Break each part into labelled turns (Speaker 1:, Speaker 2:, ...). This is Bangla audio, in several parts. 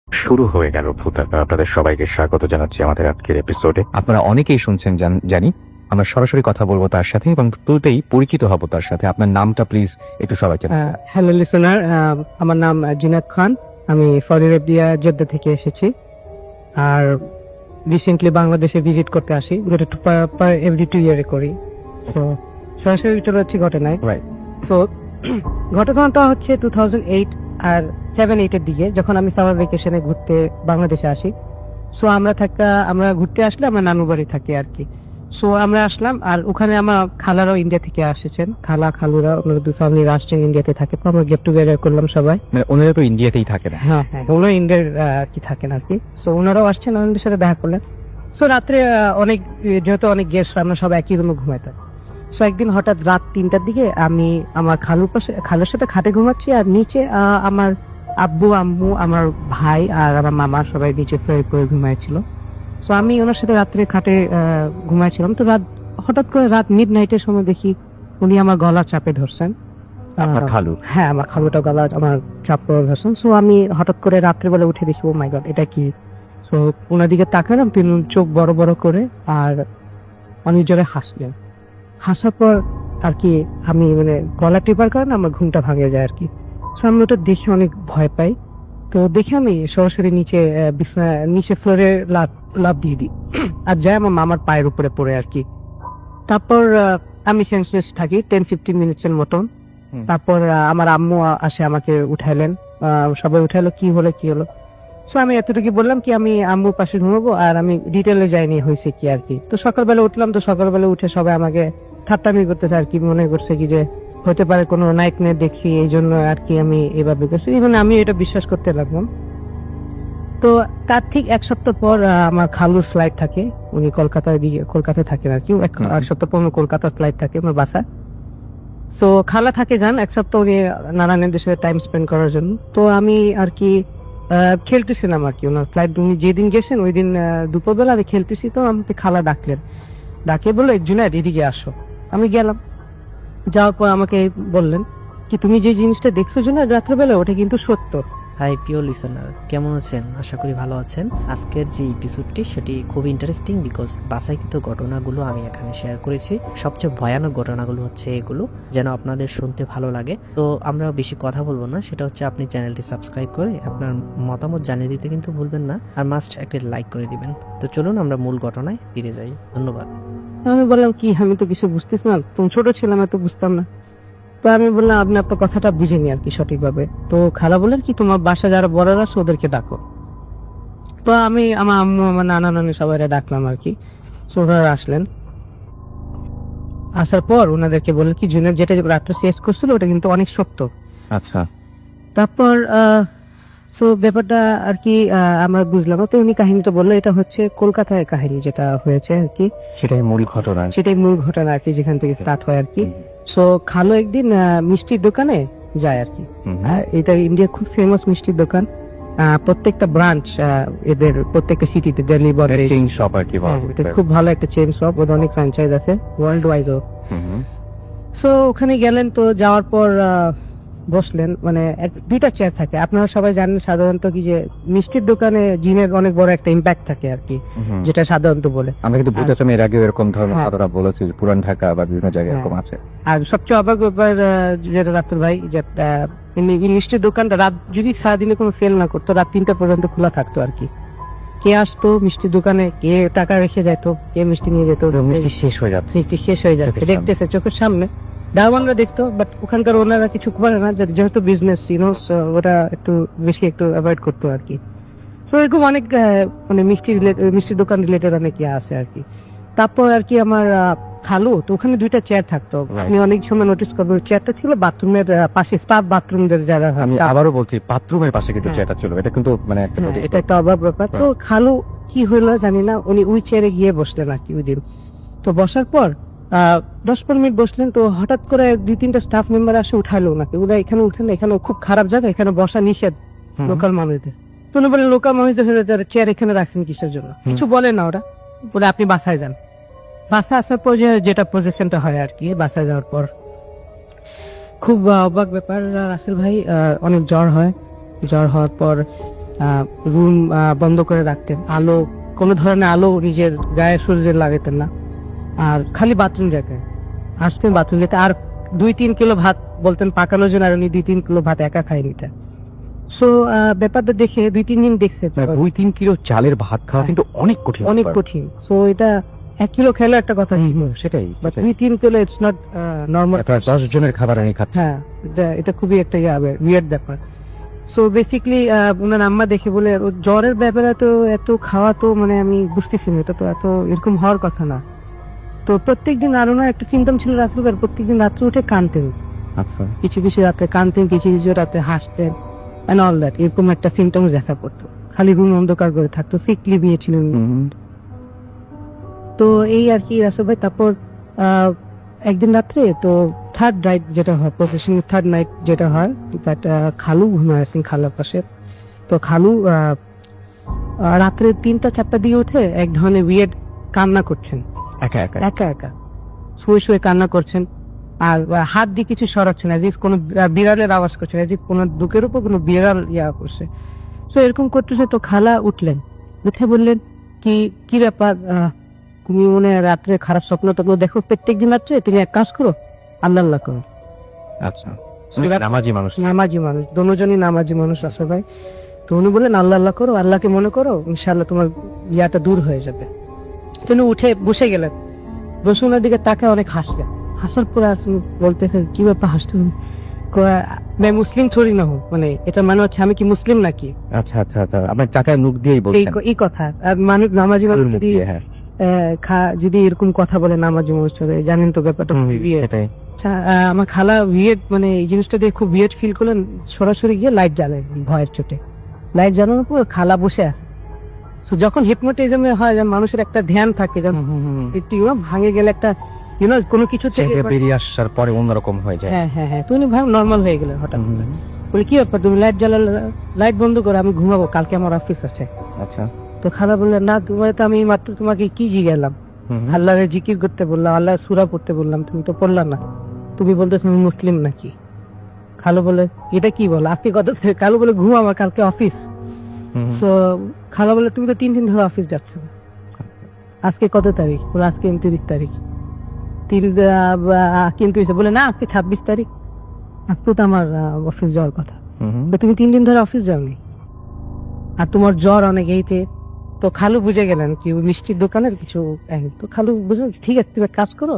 Speaker 1: শুরু হয়ে গেল ভূতাকা। আপনাদের সবাইকে স্বাগত জানাচ্ছি আমাদের আজকের এপিসোডে।
Speaker 2: আপনারা অনেকেই শুনছেন জানি। আমরা সরাসরি কথা বলবো তার সাথে এবং তুলতেই পরিচিত হব তার সাথে। আপনার নামটা প্লিজ একটু সবাইকে।
Speaker 3: হ্যালো লিসনার, আমার নাম জিনাত খান। আমি সৌদি আরবিয়া জেদ্দা থেকে এসেছি আর রিসেন্টলি বাংলাদেশে ভিজিট করতে আসি, যেটা এভরি 2 ইয়ারে করি। তো সরাসরি ভিতরে হচ্ছে ঘটনায়।
Speaker 2: রাইট।
Speaker 3: তো ঘটনাটা হচ্ছে 2008 আর 7-8 এর দিকে, যখন আমি সামার ভ্যাকেশনে ঘুরতে বাংলাদেশে আসি। সো আমরা ঘুরতে আসলে আমার নানু বাড়ি থাকি আর কি। সো আমরা আসলাম, আর ওখানে আমার খালারাও ইন্ডিয়া থেকে আসছেন, খালুরা ওনারা 2 ফ্যামিলি আসছেন, ইন্ডিয়াতে থাকে। তো আমরা গেট টুগেদার করলাম সবাই।
Speaker 2: মানে ওনারা তো ইন্ডিয়াতেই থাকে না?
Speaker 3: হ্যাঁ, ওনারা ইন্ডিয়ার কি থাকেন আর কি। সো ওনারাও আসছেন, ওনাদের সাথে দেখা করলেন। সো রাত্রে যেহেতু অনেক গেস্ট, আমরা সবাই একই রুমে ঘুমাইতাম। সো একদিন হঠাৎ রাত 3টার দিকে আমি আমার খালুর সাথে খাটে ঘুমাচ্ছি, আর নিচে আমার আব্বু আম্মু আমার ভাই আর আমার মামা সবাই নিচে ফ্লোরে করে ঘুমাইছিল। সো আমি ওনার সাথে রাত্রে খাটে ঘুমাইছিলাম। তো হঠাৎ করে রাত মিডনাইটের সময় দেখি উনি আমার গলা চাপে ধরছেন।
Speaker 2: আপনার খালু?
Speaker 3: হ্যাঁ, আমার খালুটা গলা আমার চাপে ধরছেন। সো আমি হঠাৎ করে রাত্রেবেলা উঠে দেখি, ও মাই গড, এটা কি? সো ওনার দিকে তাকালাম, তিনি চোখ বড় বড় করে আর অনেক জোরে হাসলেন। হাসার পর আর কি আমি গলা টিপার কারণে আমার ঘুমটা ভাঙে যায় আর কি। সো আমি ওটা দেখে অনেক ভয় পাই। তো দেখে আমি সরাসরি নিচে ফ্লোরে লাফ দিয়ে দিই, আর যাই আমার মামার পায়ের উপরে পড়ে আর কি। তারপর আমি সেন্সলেস থাকি 10-15 মিনিটের মতন। তারপর আমার আম্মু আসে, আমাকে উঠাইলেন। সবাই উঠাইলো, কি হলো। সো আমি এতটুকু বললাম কি আমি আম্মুর পাশে ঘুমাবো, আর আমি ডিটেলে যাইনি হয়েছে কি আর কি। তো সকালবেলা উঠলাম, তো সকালবেলা উঠে সবাই আমাকে ঠাট্টামি করতেছে আর কি, মনে করছে কি যে হতে পারে কোনো নাইট মেয়ে দেখছি, এই জন্য আর কি আমি এভাবে করছি। আমি এটা বিশ্বাস করতে লাগলাম। তো তার ঠিক 1 সপ্তাহ পর আমার খালুর ফ্লাইট থাকে, উনি কলকাতায় থাকেন আর কি। 1 সপ্তাহ পর কলকাতার ফ্লাইট থাকে আমার বাসা। সো খালা থাকে 1 সপ্তাহ উনি নানানের সাথে টাইম স্পেন্ড করার জন্য। তো আমি আর কি খেলতেছিলাম আর কি, ওনার ফ্লাইট উনি যেদিন গেছেন ওই দিন দুপুরবেলা আমি খেলতেছি। তো আমাকে খালা ডাকে বললো, জুনায়েদ এদিকে আসো। আমি গেলাম, যাওয়ার পর আমাকে বললেন কি, তুমি যে জিনিসটা দেখছো জুনায়েদ রাত্রেবেলা, ওটা কিন্তু সত্য।
Speaker 4: হাই প্রিয় লিসেনার, কেমন আছেন? আশা করি ভালো আছেন। আজকের যে এপিসোডটি সেটি খুব ইন্টারেস্টিং, বিকজ বাছাইকৃত ঘটনাগুলো আমি এখানে শেয়ার করেছি। সবচেয়ে ভয়ানক ঘটনাগুলো হচ্ছে এগুলো, যেন আপনাদের শুনতে ভালো লাগে। তো আমরা বেশি কথা বলবো না, সেটা হচ্ছে আপনি চ্যানেলটি সাবস্ক্রাইব করে আপনার মতামত জানিয়ে দিতে কিন্তু ভুলবেন না, আর মাস্ট একটা লাইক করে দিবেন। তো চলুন আমরা মূল ঘটনায় ফিরে যাই। ধন্যবাদ।
Speaker 3: আমি বললাম কি, আমি তো কিছু বুঝতেছি না, তুমি ছোট ছিলাম, এত বুঝতাম না। তো আমি বললাম, আপনি আপনার কথাটা বুঝিনি আর কি সঠিকভাবে। তো খালা বললেন কি, তোমার বাসা যারা বড়রা আছে ওদেরকে ডাকো। তো আমি আমার আম্মু আমার নানা নানি সবাই ডাকলাম আর কি। তো ওনারা আসলেন, আসার পর ওনাদেরকে বললেন কি, জুনিয়র যেটা রাত্রে শেষ করছিল ওটা কিন্তু অনেক সত্য।
Speaker 2: আচ্ছা।
Speaker 3: তারপর তো ব্যাপারটা আর কি আমরা বুঝলাম। তো উনি কাহিনীটা বললো, এটা হচ্ছে কলকাতায় কাহিনী যেটা হয়েছে আর কি,
Speaker 2: সেটাই মূল ঘটনা
Speaker 3: আর কি, যেখান থেকে স্টার্ট হয় আর কি। সো খালো একদিন মিষ্টির দোকানে যায় আর কি। এটা ইন্ডিয়া খুব ফেমাস মিষ্টির দোকান। প্রত্যেকটা ব্রাঞ্চ এদের প্রত্যেকটা সিটিতে, দিল্লি বলে
Speaker 2: চেইন শপ আর কি।
Speaker 3: খুব ভালো একটা চেইন শপ, ওদের অনেক ফ্র্যাঞ্চাইজ আছে ওয়ার্ল্ড ওয়াইড। সো ওখানে গেলেন, তো যাওয়ার পর বসলেন, 2টা চেয়ার থাকে। আপনারা সবাই জানেন সাধারণত কি যে মিষ্টির দোকানে জিনের অনেক বড় একটা ইম্প্যাক্ট থাকে আর কি, যেটা সাধারণত বলে।
Speaker 2: আমরা কিন্তু বুঝতেছি এর আগে এরকম ধরনের কথাটা বলেছি, পুরান ঢাকা বা বিভিন্ন জায়গায় এরকম আছে।
Speaker 3: আর সবচেয়ে অবাক ব্যাপার যেটা রাত্রে ভাই, যে মিষ্টির দোকানটা রাত যদি সারাদিনে কোনো সেল না করতো, রাত 3টা পর্যন্ত খোলা থাকতো আর কি। কে আসতো মিষ্টির দোকানে, কে টাকা রেখে যাইতো, কে মিষ্টি নিয়ে যেত,
Speaker 2: মিষ্টি শেষ হয়ে যাচ্ছে,
Speaker 3: দেখতেছে চোখের সামনে। দারোয়ানরা দেখতো, বাট ওখানকার ওনারা কিছু করে না, যেহেতু বিজনেস ওরা একটু অ্যাভয়েড করতো আর কি। তো এরকম অনেক মিষ্টির দোকান রিলেটেড অনেক আছে আর কি। তারপর আর কি আমার খালু, তো ওখানে 2টা চেয়ার থাকতো। আমি অনেক সময় নোটিস করবো, চেয়ারটা ছিল বাথরুমের পাশে, স্টাফ বাথরুমদের যারা।
Speaker 2: আমি আবারও বলছি, বাথরুমের পাশে কিন্তু চেয়ারটা ছিল, এটা কিন্তু
Speaker 3: এটা একটা অবাক ব্যাপার। তো খালু কি হইলো জানি না, উনি ওই চেয়ারে গিয়ে বসলেন আর কি ওই দিন। তো বসার পর 10-15 মিনিট বসলেন। তো হঠাৎ করে 2-3টা স্টাফ মেম্বার আসে, উঠাইলো ওনাকে। ওরা এখানে উঠেন, এখানে খুব খারাপ জায়গা, এখানে বসা নিষেধ লোকাল মানুষদের। তো উনি বলেন, লোকাল মানুষদের চেয়ার এখানে রাখছেন কিসের জন্য? কিছু বলে না ওরা, বলে আপনি বাসায় যান। বাসায় আসার পর যেটা পজিশনটা হয় আর কি, বাসায় যাওয়ার পর খুব অবাক ব্যাপার রাসেল ভাই, অনেক জ্বর হওয়ার পর রুম বন্ধ করে রাখতেন, আলো কোনো ধরনের আলো নিজের গায়ে সূর্যে লাগাতেন না, আর খালি বাথরুম যেতেন, আসতেন বাথরুম যেতে, আর 2-3 কিলো ভাত বলতেন পাকানোর জন্য, আর উনি 2-3 কিলো ভাত একা খাই নিতেন। তো ব্যাপারটা দেখে 2-3 দিন দেখছে
Speaker 2: 2-3 কিলো চালের ভাত খাওয়া কিন্তু অনেক কঠিন
Speaker 3: অনেক
Speaker 2: ব্যাপার।
Speaker 3: কঠিন। তো এটা 1 কিলো খেলে একটা কথা,
Speaker 2: সেটাই
Speaker 3: 2-3 কিলো ইটস নট নর্মাল।
Speaker 2: 10 জনের খাবার আমি খাচ্ছি।
Speaker 3: হ্যাঁ, এটা খুবই একটা উইয়ার্ড ব্যাপার। সো বেসিক্যালি ওনার আম্মা দেখে বলে ও জ্বরের ব্যাপারে তো এত খাওয়া তো মানে আমি বুঝতেছি না, এটা তো এত এরকম হওয়ার কথা না। তো প্রত্যেকদিন আর ওনার একটা চিন্তা ছিল রাসেল ভাই, প্রত্যেকদিন রাত্রে উঠে কাঁদতেন,
Speaker 2: আচ্ছা
Speaker 3: কিছু কিছু রাতে কাঁদতেন, কিছু কিছু রাতে হাসতেন, এন্ড অল দ্যাট, এরকম একটা সিমটমস দেখা পড়তো। খালি রুম অন্ধকার করে থাকতো, সিকলি বিয়েছিলেন। তো এই আর কি রাসেল ভাই। তারপর একদিন রাত্রে তো থার্ড নাইট যেটা হয়, প্রফেশন থার্ড নাইট যেটা হয়, বাট খালু ঘুমায় আই থিঙ্ক খালার পাশে। তো খালু রাত্রে 3টা-4টা দিয়ে উঠে এক ধরনের উইয়ার্ড কান্না করছেন,
Speaker 2: একা একা
Speaker 3: একা একা শুয়ে শুয়ে কান্না করছেন, আর হাত দিয়ে কিছু সরাচ্ছেন, অ্যাজ ইফ কোনো বিড়ালের আওয়াজ করছেন, অ্যাজ ইফ কোনো বুকের উপর কোনো বিড়াল করছে। তো এরকম করতেছে। তো খালা উঠলেন, উঠে বললেন কি কি ব্যাপার, তুমি মনে হয় রাত্রে খারাপ স্বপ্ন টপ্ন দেখো প্রত্যেকদিন রাত্রে, তুমি এক কাজ করো, আল্লাহ করো।
Speaker 2: আচ্ছা নামাজি মানুষ।
Speaker 3: নামাজি মানুষ, দুজনই নামাজি মানুষ আছে ভাই। তো উনি বললেন আল্লাহ করো, আল্লাহকে মনে করো, ইনশাআল্লাহ তোমার ইয়াটা দূর হয়ে যাবে। তিনি উঠে বসে গেলেন, বসে ওনার দিকে তাকে অনেক হাসলেন। হাসার পরে বলতেছেন কি ব্যাপার হাসতেন, मैं मुस्लिम थोड़ी ना हूँ, মানে এটা মানে হচ্ছে আমি কি মুসলিম নাকি,
Speaker 2: আচ্ছা আচ্ছা আচ্ছা আপনার চাচার মুখ দিয়েই বলছেন
Speaker 3: এই কথা। আর মানুষ নামাজি মানুষ যদি
Speaker 2: হ্যাঁ
Speaker 3: যদি এরকম কথা বলে নামাজি মানুষ, জানেন তো ব্যাপারটা বিয়ে।
Speaker 2: এটাই
Speaker 3: আচ্ছা, আমার খালা উইয়ার্ড মানে এই জিনিসটা দিয়ে খুব উইয়ার্ড ফিল করলেন। সরাসরি গিয়ে লাইট জ্বালেন ভয়ের চোটে, লাইট জ্বালানোর পর খালা বসে আছে। তো যখন হিপনোটিজমে হয়, যেমন মানুষের একটা ধ্যান থাকে, যেমন একটু ভাঙে গেলে একটা কোনো কিছু থেকে
Speaker 2: বেরিয়ে আসার পরে অন্যরকম হয়ে যায়।
Speaker 3: হ্যাঁ হ্যাঁ হ্যাঁ, তুমি নর্মাল হয়ে গেলে হঠাৎ বলে কি ব্যাপার তুমি লাইট জ্বালালে, লাইট বন্ধ করো, আমি ঘুমাবো, কালকে আমার অফিস আছে।
Speaker 2: আচ্ছা
Speaker 3: তো খালা বললেন না, তোমার তো আমি মাত্র তোমাকে কি জিজ্ঞালাম, আল্লাহরে জিকির করতে বললাম, আল্লাহ সূরা পড়তে বললাম, তুমি তো পড়লা না, তুমি বলতেছো আমি মুসলিম নাকি। খালু বলে এটা কি বলো আপনি কত, খালু বলে ঘুম, আমার কালকে অফিস। তো খালা বলে তুমি তো 3 দিন ধরে অফিস যাচ্ছ, আজকে কত তারিখ, বলে আজকে 29 তারিখ। কিন্তু বলে না আজকে 26 তারিখ, আজকে তো আমার অফিস যাওয়ার কথা। তুমি 3 দিন ধরে অফিস যাওনি, আর তোমার জ্বর অনেক এইতে। তো খালু বুঝে গেলেন কি ওই মিষ্টির দোকানের কিছু। তো খালু বুঝলেন ঠিক আছে তুমি এক কাজ করো,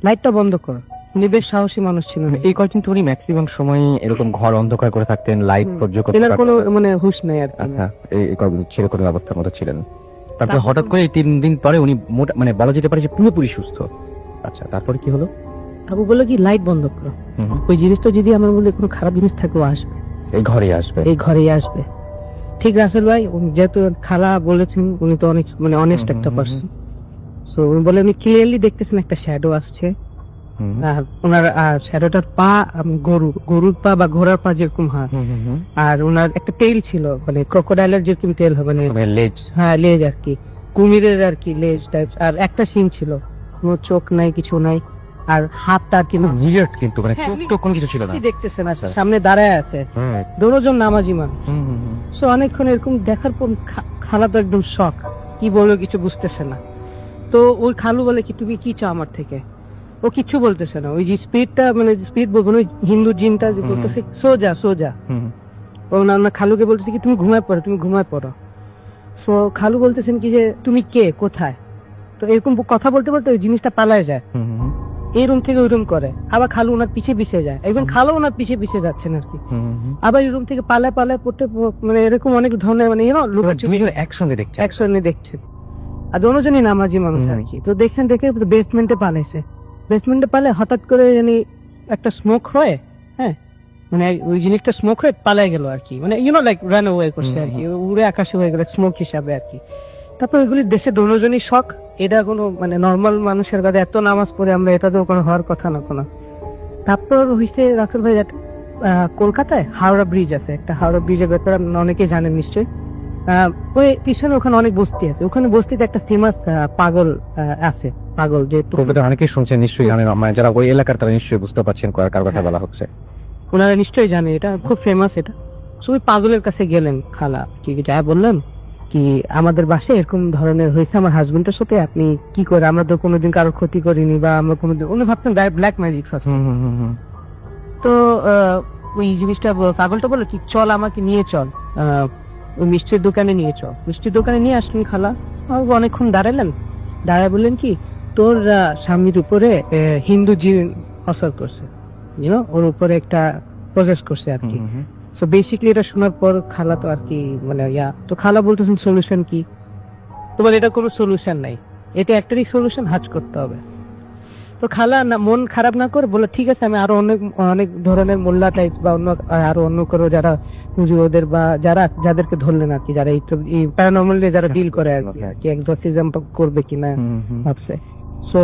Speaker 3: লাইটটা বন্ধ করো। উনি বেশ সাহসী মানুষ ছিলেন।
Speaker 2: এই কয়েকদিন তো উনি ম্যাক্সিমাম সময় এরকম ঘর অন্ধকার করে থাকতেন, লাইট সহ্য করতে
Speaker 3: এনার কোনো
Speaker 2: পারতেন না।
Speaker 3: মানে হুঁশ নেই আর কি।
Speaker 2: আচ্ছা এই কয়েকদিন ছেড়ে কোনো অবস্থার মতো ছিলেন। তারপরে হঠাৎ করে এই 3 দিন পরে উনি মানে বলা যেতে পারে যে পুরোপুরি সুস্থ। আচ্ছা তারপরে কি হলো?
Speaker 3: আবু বললো কি লাইট বন্ধ করো, ওই জিনিসটা যদি আমার বলে কোনো খারাপ জিনিস থাকে ও আসবে,
Speaker 2: এই ঘরে আসবে,
Speaker 3: এই ঘরেই আসবে। ঠিক রাসেল ভাই, যেহেতু খালা বলেছেন, উনি তো অনেক মানে অনেস্ট একটা পার্সন। সো উনি বলে উনি ক্লিয়ারলি দেখতেছেন একটা শ্যাডো আসছে। ওনার শ্যাডোটার পা গরুর পা বা ঘোড়ার পা যেরকম হয়, আর ওনার একটা তেল ছিল মানে ক্রোকোডাইলের যেরকম তেল হবে মানে
Speaker 2: লেজ।
Speaker 3: হ্যাঁ লেজ আর কি, কুমিরের আর কি লেজ টাইপ। আর একটা সিং ছিল, কোনো চোখ নাই কিছু নাই, আর হাতটা কিন্তু
Speaker 2: উইয়ার্ড, কিন্তু মানে তো কোনো কিছু ছিল না।
Speaker 3: দেখতেছেন আর সামনে দাঁড়ায় আছে, দুজন নামাজি মানুষ। সো অনেকক্ষণ এরকম দেখার পর খালা তো একদম শক, কি বললো কিছু বুঝতেছে না। তো ওই খালু বলে কি তুমি কি চাও আমার থেকে, ও কিছু বলতেছে না। ওই যে স্পিডটা মানে স্পিড বলবো না, ওই হিন্দু জিনটা যে বলতেছে সোজা সোজা, ও না খালুকে বলতেছে কি তুমি ঘুমায় পড়ো, তুমি ঘুমায় পড়ো। সো খালু বলতেছেন কি যে তুমি কে, কোথায়। তো এরকম কথা বলতে বলতে ওই জিনিসটা পালায় যায়, এই রুম থেকে ওই রুম করে। আবার খালু ওনার পিছে পিছে যায়, ইভেন খালু ওনার পিছে পিছে যাচ্ছেন আর কি। আবার এই রুম থেকে পালায় পালায় পড়তে মানে এরকম অনেক ধরনের মানে
Speaker 2: একসঙ্গে দেখছে,
Speaker 3: একসঙ্গে দেখছেন। আর দুজনই নামাজি মানুষ আর কি। তো দেখে বেসমেন্টে পালাইছে, বেসমেন্টে পালে হঠাৎ করে জানি একটা স্মোক হয়, হ্যাঁ মানে ওই জিনিসটা স্মোক হয়ে পালাই গেল আর কি, মানে লাইক রান ওয়ে করছে আর কি, উড়ে আকাশে হয়ে গেল স্মোক হিসাবে আর কি। তারপর ওইগুলি দেশে দুজনই শখ, এটা কোনো মানে নর্মাল মানুষের কাছে এত নামাজ পড়ে আমরা, এটা তো কোনো হওয়ার কথা না কোনো। তারপর হয়েছে রাসেল ভাই কলকাতায় হাওড়া ব্রিজ আছে একটা, হাওড়া ব্রিজের ভেতরে অনেকেই জানেন নিশ্চয়ই। ওই পিছনে ওখানে অনেক বস্তি আছে, ওখানে বস্তিতে একটা ফেমাস পাগল আছে, পাগল যে
Speaker 2: অনেকেই শুনছেন নিশ্চয়ই জানেন, মানে যারা ওই এলাকার তারা নিশ্চয়ই বুঝতে পারছেন কার কথা বলা হচ্ছে।
Speaker 3: ওনারা নিশ্চয়ই জানে, এটা খুব ফেমাস এটা। ওই পাগলের কাছে গেলেন খালা, কি যা বললেন কি আমাদের বাসায় এরকম ধরনের হয়েছে আমার হাজবেন্ডের সাথে, আপনি কি করে, আমরা তো কোনোদিন কারোর ক্ষতি করিনি বা আমরা কোনোদিন, উনি ভাবছেন ব্ল্যাক ম্যাজিক। তো ওই জিনিসটা পাগলটা বলে কি চল আমাকে নিয়ে চল ওই মিষ্টির দোকানে নিয়ে চল। মিষ্টির দোকানে নিয়ে আসলেন খালা, অনেকক্ষণ দাঁড়ালেন, দাঁড়ায় বললেন কি তোর স্বামীর উপরে হিন্দু জিন অসর করছে, ওর উপরে একটা প্রজেক্ট করছে আর কি। সো বেসিক্যালি এটা শোনার পর খালা তো আর কি মানে তো খালা বলতেছেন সলিউশন কি, তোমার এটা কোনো সলিউশন নাই, এটা একটারই সলিউশন, হাজ করতে হবে। তো খালা না মন খারাপ না করে বলে ঠিক আছে আমি আরো অনেক অনেক ধরনের মোল্লা টাইপ বা অন্য আরো অন্য করে যারা হুজুরদের বা যাদেরকে ধরলেন আর কি, যারা এই প্যারানর্মাল নিয়ে যারা ডিল করে আর কি এক্সোটিজম করবে কিনা ভাবছে। সো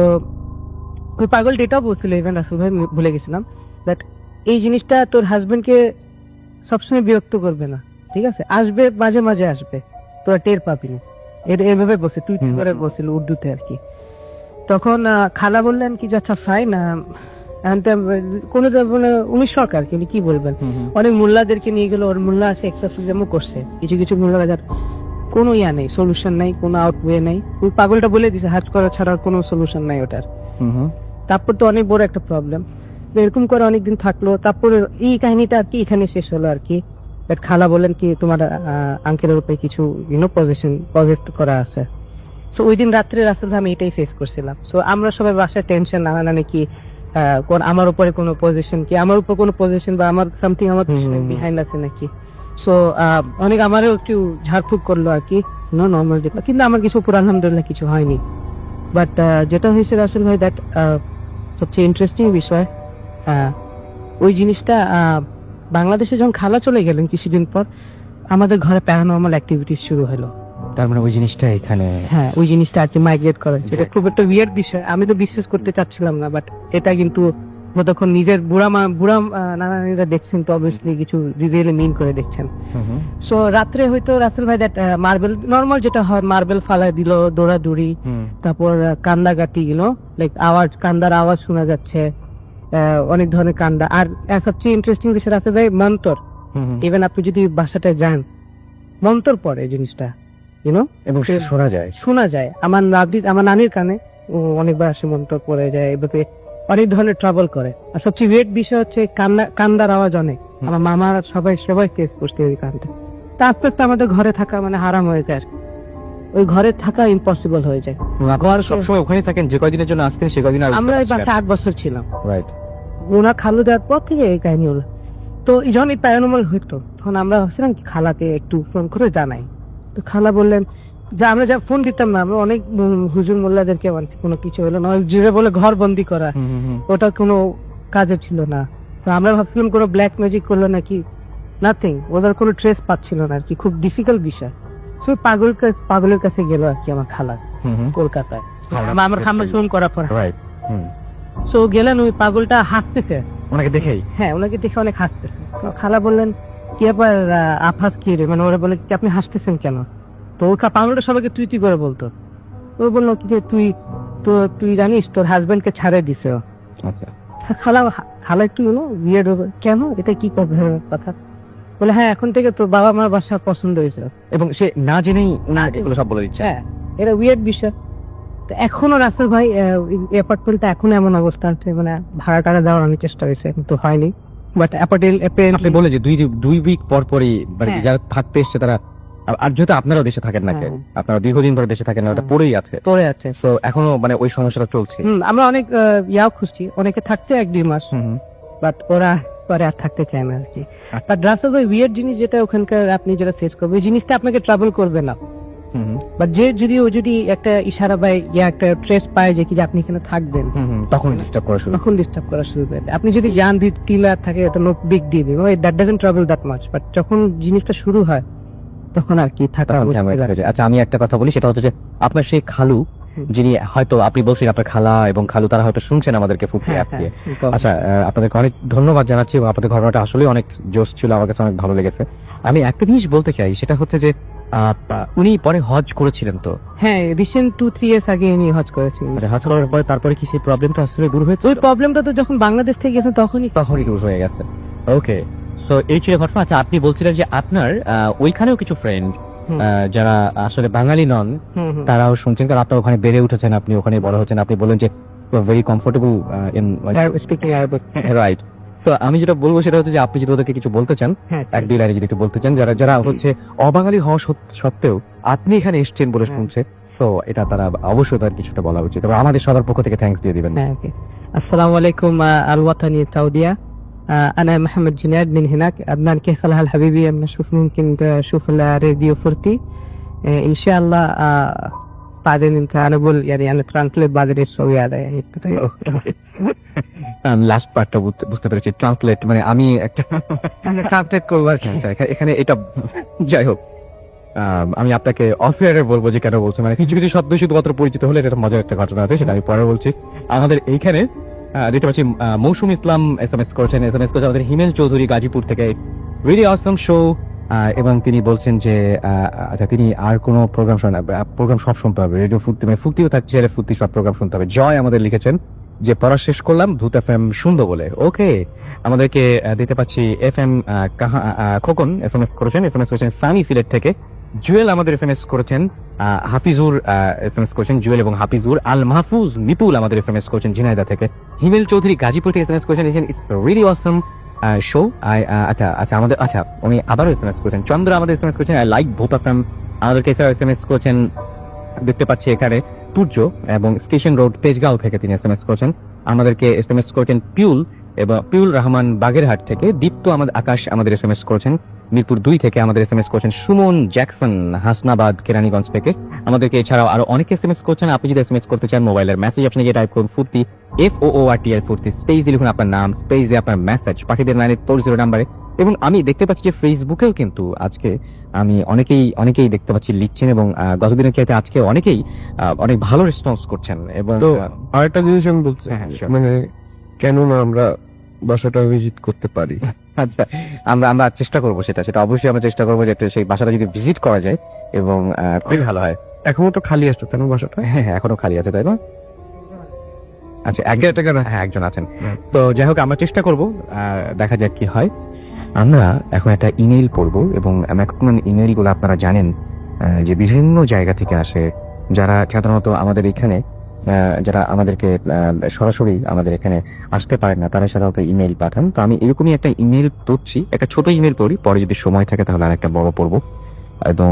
Speaker 3: ওই পাগলটা এটাও বলছিল, ইভেন রাসেল ভাই ভুলে গেছিলাম, দ্যাট এই জিনিসটা তোর হাজবেন্ডকে সবসময় বিরক্ত করবে না, ঠিক আছে, আসবে মাঝে মাঝে আসবে, তোরা টের পাবি না, এভাবে বসে তুই করে বসছিল উর্দুতে আর কি। তখন খালা বললেন কি আচ্ছা ফাইন, কোনো উনি সরকার কি উনি কি বলবেন, অনেক মোল্লাদেরকে নিয়ে গেল, ওর মোল্লা আছে একটা প্রিজমও করছে, কিছু কিছু মোল্লা যার কোনো ইয়া নেই, সলিউশন নাই, কোনো আউটওয়ে নাই। ওই পাগলটা বলে দিছে হাত করা ছাড়া কোনো সলিউশন নাই ওটার। তারপর তো অনেক বড় একটা প্রবলেম, এরকম করে অনেকদিন থাকলো। তারপর এই কাহিনীটা আর কি এখানে শেষ হলো আর কি। খালা বলেন কি তোমার আঙ্কেলের উপরে কিছু পজেস্ট করা আছে। সো ওই দিন রাত্রে রাস্তাতে আমি এটাই ফেস করছিলাম। সো আমরা সবাই বাসায় টেনশন নানানানি কি আমার উপরে কোনো পজিশন কি, আমার উপর কোনো পজিশন বা আমার সামথিং আমার বিহাইন্ড আছে নাকি। সো অনেক আমারও একটু ঝাড়ফুঁক করলো আর কি, নর্মাল যেটা, কিন্তু আমার কিছু উপর আলহামদুলিল্লাহ কিছু হয়নি। বাট যেটা হয়েছে রাসেল ভাই, দ্যাট সবচেয়ে ইন্টারেস্টিং বিষয়, ওই জিনিসটা বাংলাদেশে যখন খালা চলে গেলেন কিছুদিন পর আমাদের ঘরে প্যারানর্মাল অ্যাক্টিভিটি শুরু হলো।
Speaker 2: তার মানে ওই জিনিসটা এখানে,
Speaker 3: হ্যাঁ ওই জিনিসটা আর কি মাইগ্রেট করে, যেটা খুব একটা উইয়ার্ড বিষয়, আমি তো বিশ্বাস করতে চাচ্ছিলাম না, বাট এটা কিন্তু যতক্ষণ নিজের বুড়া নানানিরা দেখছেন তো অবভিয়াসলি কিছু রিয়েলি মিন করে দেখছেন। সো রাত্রে হয়তো রাসেল ভাই দ্যাট মার্বেল নর্মাল যেটা হয়, মার্বেল ফালাই দিল, দৌড়াদৌড়ি, তারপর কান্দাগাতি গেল, লাইক কান্দার আওয়াজ শোনা যাচ্ছে, অনেক ধরনের কান্দা। আর সবচেয়ে ইন্টারেস্টিং বিষয় রাসেল ভাই মন্তর, ইভেন আপনি যদি বাসাটায় যান মন্তর পড়ে জিনিসটা,
Speaker 2: এবং সেটা শোনা যায়।
Speaker 3: আমার নানির কানে অনেকবার আসে মন্তর পড়ে যায়, এভাবে অনেক ধরনের ট্রাভেল করে। আর সবচেয়ে ওয়েট বিষয় হচ্ছে কান্দার আওয়াজ অনেক, আমার মামা সবাই কেস করতে ওই কানটা। তারপর তো আমাদের ঘরে থাকা মানে হারাম হয়ে যায়, ওই ঘরে থাকা ইম্পসিবল হয়ে যায়।
Speaker 2: সবসময় ওখানে থাকেন, যে কয়দিনের জন্য আসতেন সে কয়দিন
Speaker 3: আমরা এই বাসা 8 বছর ছিলাম,
Speaker 2: রাইট।
Speaker 3: ওনার খালু দেওয়ার পর থেকে এই কাহিনী হলো। তো যখন এই প্যারানর্মাল হইতো তখন আমরা ভাবছিলাম কি খালাকে একটু ফোন করে জানাই। তো খালা বললেন যে আমরা যা ফোন দিতাম না, আমরা অনেক হুজুর মোল্লাদেরকে কোনো কিছু হলো না, জুড়ে বলে ঘর বন্দি করা, ওটা কোনো কাজে ছিল না। তো আমরা ভাবছিলাম কোনো ব্ল্যাক ম্যাজিক করলো নাকি, নাথিং, ওদের কোনো ট্রেস পাচ্ছিল না আর কি, খুব ডিফিকাল্ট বিষয়। সো পাগলের কাছে গেল আর কি আমার খালা কলকাতায়, আমার খাম্বা ফোন করার পর। সো গেলেন, ওই পাগলটা হাসতেছে
Speaker 2: ওনাকে দেখেই,
Speaker 3: হ্যাঁ ওনাকে দেখে অনেক হাসতেছে। তো খালা বললেন কি ব্যাপার আফাস কি রে, মানে ওরা বলে কি আপনি হাসতেছেন কেন। তো ওর পাগলটা সবাইকে তুই করে বলতো। ও বললো কি যে তুই জানিস তোর হাজবেন্ডকে ছাড়ে দিছে। খালা একটু বিয়ের কেন, এটা কি কথা, বলে হ্যাঁ এখন থেকে তোর বাবা মার বাসা পছন্দ হয়েছে,
Speaker 2: এবং সে না জেনেই না এগুলো সব বলে দিচ্ছে।
Speaker 3: হ্যাঁ এটা উইয়ার্ড বিষয়। তো এখনো রাসেল ভাই অ্যাপার্টমেন্টটা এখনো এমন অবস্থা আছে, মানে ভাড়া টাড়া দেওয়ার অনেক চেষ্টা হয়েছে কিন্তু হয়নি। বাট আপনি
Speaker 2: বলে যে 2 উইক পর পরই মানে যারা থাকতে এসছে তারা, আর যেহেতু আপনারাও দেশে থাকেন না, আপনারা দীর্ঘদিন ধরে দেশে থাকেন না, ওটা পড়েই আছে। তো এখনো মানে ওই সমস্যাটা চলছে।
Speaker 3: আমরা অনেক খুঁজছি, অনেকে থাকতে 1-2 মাস, বাট ওরা পরে আর থাকতে চায় না আর কি। বাট রাসেল ভাই উইয়ার্ড জিনিস যেটা ওখানকার আপনি যেটা শেষ করবে, ওই জিনিসটা আপনাকে ট্রাভেল করবে না। বাট যদি একটা ইশারা বা একটা ট্রেস পায় যে কি যে আপনি এখানে থাকবেন,
Speaker 2: তখন ডিস্টার্ব করা শুরু
Speaker 3: করে। আপনি যদি জান টিলার থাকে এটা no big deal, that doesn't travel that much, but যখন জিনিসটা শুরু হয় তখন আর কি থাকা।
Speaker 2: আচ্ছা আমি একটা কথা বলি, সেটা হচ্ছে যে আপনার সেই খালু, যিনি হয়তো আপনি বলছেন আপনার খালা এবং খালু, তারা হয়তো শুনছেন আমাদেরকে ফুটে আপনি। আচ্ছা আপনাদেরকে অনেক ধন্যবাদ জানাচ্ছি, এবং আপনাদের ঘটনাটা আসলে অনেক জোশ ছিল, আমার কাছে অনেক ভালো লেগেছে। আমি একটা জিনিস বলতে চাই, সেটা হচ্ছে যে উনি পরে হজ করেছিলেন তো?
Speaker 3: হ্যাঁ রিসেন্ট 2-3 ইয়ার্স আগে উনি হজ করেছিলেন।
Speaker 2: হজ করার পরে তারপরে কি সেই প্রবলেমটা আসলে দূর হয়েছে?
Speaker 3: ওই প্রবলেমটা তো যখন বাংলাদেশ থেকে গেছেন তখনই
Speaker 2: দূর হয়ে গেছে। ওকে, তো এই ছিল ঘটনা। আচ্ছা, আপনি বলছিলেন যে আপনার ওইখানেও কিছু ফ্রেন্ড যারা আসলে বাঙালি নন তারাও শুনছেন, কারণ আপনার ওখানে বেড়ে উঠেছেন, আপনি ওখানে বড় হচ্ছেন, আপনি বলেন যে very comfortable in
Speaker 3: speaking Arabic.
Speaker 2: Right. তো আমি যেটা বলবো সেটা হচ্ছে যে আপনি যদি ওদেরকে কিছু বলতে চান,
Speaker 3: হ্যাঁ,
Speaker 2: এক দুই লাইনে যদি একটু বলতে চান, যারা যারা হচ্ছে অবাঙালি হওয়া সত্ত্বেও আপনি এখানে এসেছেন বলে শুনছে, তো এটা তারা অবশ্যই তার কিছুটা বলা উচিত। তবে আমাদের সবার পক্ষ থেকে থ্যাঙ্কস দিয়ে দিবেন।
Speaker 3: اوكي. السلام عليكم الوطني التودية. أنا محمد جناد من هناك. عدنان، كيف الحال حبيبي؟ نشوف ممكن تشوف الراديو فورتي إن شاء الله. بعدين أنت أنا بقول يعني أنا ترانسليت بعدين يسوي هذا يعني.
Speaker 2: লাস্ট পার্টটা বুঝতে পেরেছি, ট্রান্সলেট মানে আমি একটা ট্রান্সলেট করবো আর কি। আচ্ছা, এখানে এটা যাই হোক, আমি আপনাকে অফ এয়ারে বলবো যে কেন বলছি, মানে কিছু কিছু শব্দ শুধুমাত্র পরিচিত হলে এটা মজার একটা ঘটনা আছে, সেটা আমি পরে বলছি। আমাদের এইখানে দেখতে পাচ্ছি মৌসুম ইসলাম এসএমএস করেছেন আমাদের হিমেল চৌধুরী গাজীপুর থেকে, রিয়েলি অসম শো। এবং তিনি বলছেন যে আচ্ছা, তিনি আর কোনো প্রোগ্রাম সব শুনতে হবে, রেডিও ফুর্তি মানে ফুর্তিও থাকছে, ফুর্তি সব প্রোগ্রাম শুনতে হবে। জয় আমাদের লিখেছেন যে পড়া শেষ করলাম ধুত এফএম শুনবো বলে। ওকে, আমাদেরকে দিতে পাচ্ছি এফএম খোকন এফএমএস করেছেন ফানি সিলেট থেকে। জুয়েল আমাদের এফএমএস করেছেন, হাফিজুর এফএমএস করেছেন, জুয়েল এবং হাফিজুর। আল মাহফুজ মিপুল আমাদের এফএমএস করেছেন ঝিনাইদহ থেকে। হিমেল চৌধুরী গাজীপুর থেকে এসএমএস করেছেন, ইটস রিয়েলি অসম শো। আচ্ছা আমাদের উনি আবারও এসএমএস করেছেন। চন্দ্র আমাদের এসএমএস করেছেন, আই লাইক ভূত এফএম। আমাদেরকে এসএমএস করেছেন, দেখতে পাচ্ছি এখানে তুর্য এবং স্টেশন রোড তেজগাঁও থেকে তিনি এসএমএস করেছেন। আমাদেরকে এসএমএস করেছেন পিউল রহমান বাগেরহাট থেকে। দীপ্ত আকাশ আমাদের এসএমএস করেছেন মিরপুর 2 থেকে। আমাদের এসএমএস করেছেন সুমন জ্যাকসন হাসনাবাদ কেরানীগঞ্জ থেকে। আমাদেরকে এছাড়াও আরো অনেকে এসএমএস করছেন। আপনি যদি এসএমএস করতে চান, মোবাইলের মেসেজ অপশনে গিয়ে টাইপ করুন ফুর্তি FOORTL ফুর্তি, স্পেস দিয়ে লিখুন আপনার নাম, স্পেস দিয়ে আপনার মেসেজ পাঠিয়ে দেন 980 নাম্বারে। এবং আমি দেখতে পাচ্ছি যে ফেসবুকেও কিন্তু আজকে আমি অনেকেই দেখতে পাচ্ছি লিখছেন, এবং গতদিনের ক্ষেত্রে আজকে অনেকেই অনেক ভালো রেসপন্স করছেন। এবং
Speaker 5: তো আরেকটা জিনিস আমি বলছি,
Speaker 2: হ্যাঁ,
Speaker 5: মানে কেন না আমরা বাসাটা ভিজিট করতে পারি?
Speaker 2: আচ্ছা, আমরা চেষ্টা করবো, সেটা অবশ্যই আমরা চেষ্টা করবো যে সেই বাসাটা যদি ভিজিট করা যায়, এবং খুবই ভালো হয়।
Speaker 5: এখনো তো খালি আছে তাই না বাসাটা?
Speaker 2: হ্যাঁ, এখনো খালি আছে তাই না? আচ্ছা, একজন আছেন। তো যাই হোক, আমরা চেষ্টা করবো, দেখা যাক কি হয়। আমরা এখন একটা ইমেইল পড়বো, এবং এখন ইমেইল গুলো আপনারা জানেন যে বিভিন্ন জায়গা থেকে আসে, যারা সাধারণত আমাদের এখানে যারা আমাদেরকে সরাসরি আমাদের এখানে আসতে পারেন না, তারা সাধারণত ইমেইল পাঠান। তো আমি এরকমই একটা ইমেইল পড়ছি, একটা ছোট ইমেইল পড়ি, পরে যদি সময় থাকে তাহলে আর একটা বড় পড়বো। এবং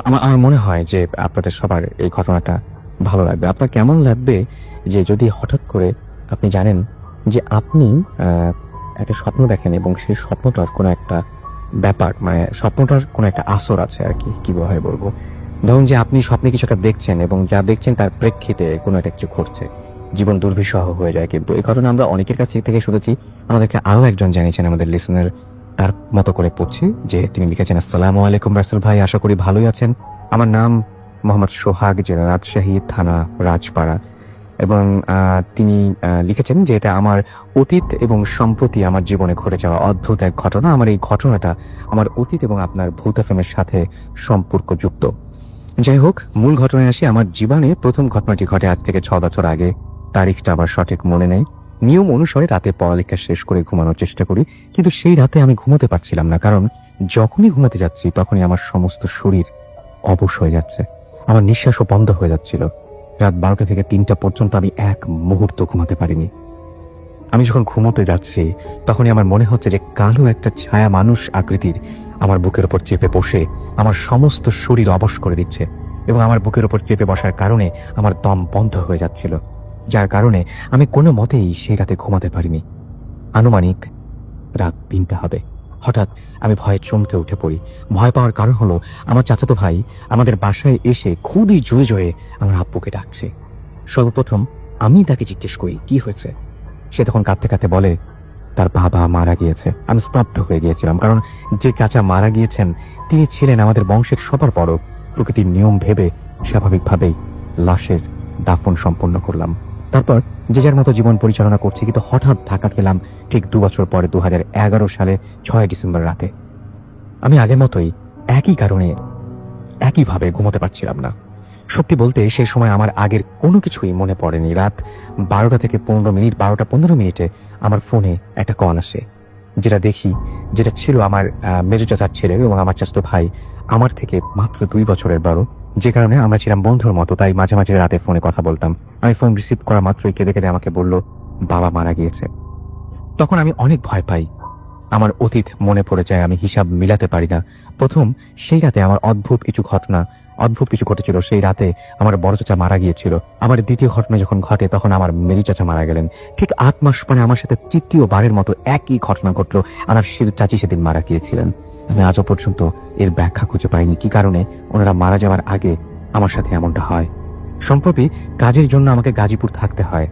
Speaker 2: আমার মনে হয় যে আপনাদের সবার এই ঘটনাটা ভালো লাগবে। আপনার কেমন লাগবে যে যদি হঠাৎ করে আপনি জানেন যে আপনি একটা স্বপ্ন দেখেন, এবং সেই স্বপ্নটার কোনো একটা ব্যাপার, মানে স্বপ্নটার কোনো একটা আসর আছে আর কি, কিভাবে বলবো, ধরুন যে আপনি স্বপ্নে কিছু একটা দেখছেন, এবং যা দেখছেন তার প্রেক্ষিতে কোনো একটা কিছু ঘটছে, জীবন দুর্বিষহ হয়ে যায়। কিন্তু এই ঘটনা আমরা অনেকের কাছ থেকে শুনেছি। আমাদেরকে আরো একজন জানিয়েছেন, আমাদের লিসনার, তার মতো করে পড়ছি, যে তিনি লিখেছেন, আসসালামু আলাইকুম রাসেল ভাই, আশা করি ভালোই আছেন। আমার নাম মোহাম্মদ সোহাগ, জেলা রাজশাহী, থানা রাজপাড়া। এবং তিনি লিখেছেন যে এটা আমার অতীত এবং সম্প্রতি আমার জীবনে ঘটে যাওয়া অদ্ভুত এক ঘটনা। আমার এই ঘটনাটা আমার অতীত এবং আপনার ভূত এফএমের সাথে সম্পর্কযুক্ত। যাই হোক, মূল ঘটনায় আসি। আমার জীবনে প্রথম ঘটনাটি ঘটে আজ থেকে 6 বছর আগে। তারিখটা আবার সঠিক মনে নেই। নিয়ম অনুসারে রাতে পড়ালেখা শেষ করে ঘুমানোর চেষ্টা করি, কিন্তু সেই রাতে আমি ঘুমোতে পারছিলাম না, কারণ যখনই ঘুমাতে যাচ্ছি তখনই আমার সমস্ত শরীর অবশ হয়ে যাচ্ছে, আমার নিঃশ্বাসও বন্ধ হয়ে যাচ্ছিল। রাত 12টা থেকে 3টা পর্যন্ত আমি এক মুহূর্ত ঘুমাতে পারিনি। আমি যখন ঘুমোতে যাচ্ছি তখনই আমার মনে হচ্ছে যে কালো একটা ছায়া মানুষ আকৃতির আমার বুকের উপর চেপে বসে আমার সমস্ত শরীর অবশ করে দিচ্ছে, এবং আমার বুকের উপর চেপে বসার কারণে আমার দম বন্ধ হয়ে যাচ্ছিল, যার কারণে আমি কোনো মতেই সেই রাতে ঘুমাতে পারিনি। আনুমানিক রাত 3টা হবে। হঠাৎ আমি ভয়ে চমকে উঠে পড়ি। ভয় পাওয়ার কারণ হলো আমার চাচাতো ভাই আমাদের বাসায় এসে খুবই জোরে জোরে আমার আব্বুকে ডাকছে। সর্বপ্রথম আমি তাকে জিজ্ঞেস করি কি হয়েছে। সে তখন কাঁদতে কাঁদতে বলে তার বাবা মারা গিয়েছে। আমি স্তব্ধ হয়ে গিয়েছিলাম, কারণ যে চাচা মারা গিয়েছেন তিনি ছিলেন আমাদের বংশের সবার বড়। প্রকৃতির নিয়ম ভেবে স্বাভাবিকভাবেই লাশের দাফন সম্পন্ন করলাম। তারপর যে যার মতো জীবন পরিচালনা করছি, কিন্তু হঠাৎ ধাক্কা পেলাম ঠিক 2 বছর পরে 2011 সালে 6 ডিসেম্বর রাতে। আমি আগের মতোই একই কারণে একইভাবে ঘুমোতে পারছিলাম না। সত্যি বলতে সেই সময় আমার আগের কোনো কিছুই মনে পড়েনি। রাত 12টা থেকে 15 মিনিট, 12টা 15 মিনিটে আমার ফোনে একটা কল আসে। যেটা দেখি, যেটা ছিল আমার মেজো চাচার ছেলে এবং আমার চাচাতো ভাই আমার থেকে মাত্র 2 বছরের বড়, যে কারণে আমরা ছিলাম বন্ধুর মতো। তাই মাঝে মাঝে রাতে ফোনে কথা বলতাম। আমি ফোন রিসিভ করা মাত্রই কেঁদে কেঁদে আমাকে বলল বাবা মারা গিয়েছে। তখন আমি অনেক ভয় পাই, আমার অতীত মনে পড়ে যায়, আমি হিসাব মিলাতে পারি না। প্রথম সেই রাতে আমার অদ্ভুত কিছু ঘটেছিল। সেই রাতে আমার বড় চাচা মারা গিয়েছিল। আমার দ্বিতীয় ঘটনা যখন ঘটে তখন আমার মেজো চাচা মারা গেলেন। ঠিক 8 মাস পরে আমার সাথে তৃতীয়বারের মতো একই ঘটনা ঘটলো। আমার চাচি সেদিন মারা গিয়েছিলেন। আমি আজও পর্যন্ত এর ব্যাখ্যা খুঁজে পাইনি কি কারণে ওনারা মারা যাওয়ার আগে আমার সাথে এমনটা হয়। সম্প্রতি কাজের জন্য আমাকে গাজীপুর থাকতে হয়।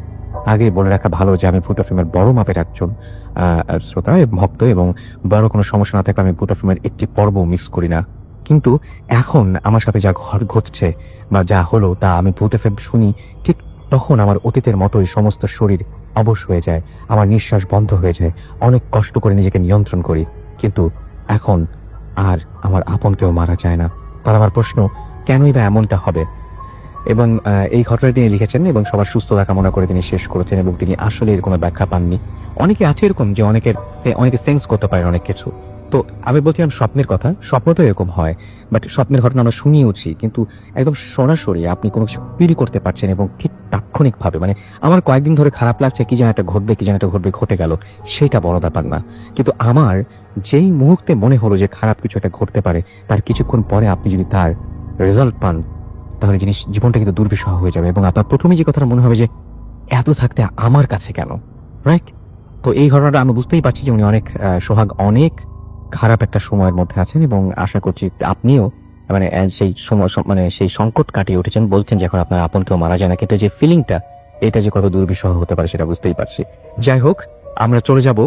Speaker 2: আগে বলে রাখা ভালো যে আমি ফুড এফএমের বড় মাপের একজন শ্রোতা ভক্ত, এবং বড় কোনো সমস্যা না থাকলে আমি ফুড এফএমের একটি পর্ব মিস করি না। কিন্তু এখন আমার সাথে যা ঘটছে বা যা হলো তা আমি ফুড এফএম শুনি, ঠিক তখন আমার অতীতের মতোই সমস্ত শরীর অবশ হয়ে যায়, আমার নিঃশ্বাস বন্ধ হয়ে যায়, অনেক কষ্ট করে নিজেকে নিয়ন্ত্রণ করি। কিন্তু এখন আর আমার আপন কেউ মারা যায় না। তার আমার প্রশ্ন, কেনই বা এমনটা হবে? এবং এই ঘটনাটি তিনি লিখেছেন এবং সবার সুস্থতা কামনা করে তিনি শেষ করেছেন, এবং তিনি আসলে এর কোনো ব্যাখ্যা পাননি। অনেকে আছে এরকম যে অনেকে সেন্স করতে পারে অনেক কিছু। তো আমি বলছিলাম স্বপ্নের কথা, স্বপ্ন তো এরকম হয়, বাট স্বপ্নের ঘটনা আমরা শুনিয়েছি, কিন্তু একদম সরাসরি আপনি কোনো কিছু ফিল করতে পারছেন এবং ঠিক তাৎক্ষণিকভাবে, মানে আমার কয়েকদিন ধরে খারাপ লাগছে, কি যেন একটা ঘটবে, ঘটে গেল, সেটা বড় ব্যাপার না। কিন্তু আমার যেই মুহূর্তে মনে হলো যে খারাপ কিছু একটা ঘটতে পারে, তার কিছুক্ষণ পরে আপনি যদি তার রেজাল্ট পান, তাহলে জীবনটা কিন্তু দুর্বিষহ হয়ে যাবে এবং আপনার প্রথমে যে কথাটা মনে হবে যে এত থাকতে আমার কাছে কেন, রাইট? তো এই ঘটনাটা আমি বুঝতেই পারছি যে উনি অনেক সোহাগ অনেক খারাপ একটা সময়ের মধ্যে আছেন, এবং আশা করছি আপনিও মানে সেই সময় মানে সেই সংকট কাটিয়ে উঠেছেন। বলছেন যে এখন আপনার আপন কেউ মারা যায় না, কিন্তু যে ফিলিংটা, এটা যে কত দুর্বিষহ হতে পারে সেটা বুঝতেই পারছি। যাই হোক, আমরা চলে যাব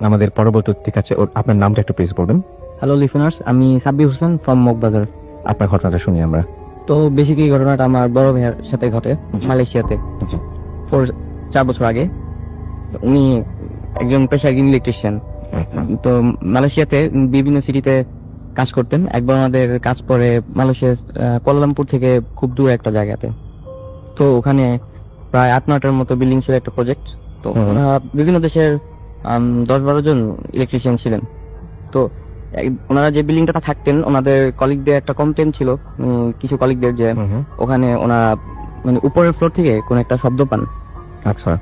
Speaker 2: আমাদের পরবর্তী কাছে। আপনার নামটা একটু প্লিজ বলবেন।
Speaker 3: হ্যালো লিসনার্স, আমি সাব্বির হোসেন ফ্রম মগবাজার।
Speaker 2: আপনার ঘটনাটা শুনি আমরা।
Speaker 3: তো বেসিক্যালি ঘটনাটা আমার বড় ভাইয়ের সাথে ঘটে মালয়েশিয়াতে 4 বছর আগে। উনি একজন পেশায় ইলেকট্রিশিয়ান। তো মালয়েশিয়াতে বিভিন্ন সিটিতে কাজ করতেন। একবার আমাদের কাজ পড়ে মালয়েশিয়ার কুয়ালালামপুর থেকে খুব দূর একটা জায়গাতে। তো ওখানে প্রায় 8-9টার মতো বিল্ডিং ছিল একটা প্রজেক্ট। তো বিভিন্ন দেশের 10-12 জন ইলেকট্রিশিয়ান ছিলেন। তো ওনারা যে বিল্ডিংটা থাকতেন, ওনাদের কলিগদের একটা কমপ্লেন ছিল কিছু কলিগদের, যে ওখানে ওনারা মানে উপরের ফ্লোর থেকে কোন একটা শব্দ পান।
Speaker 2: আচ্ছা।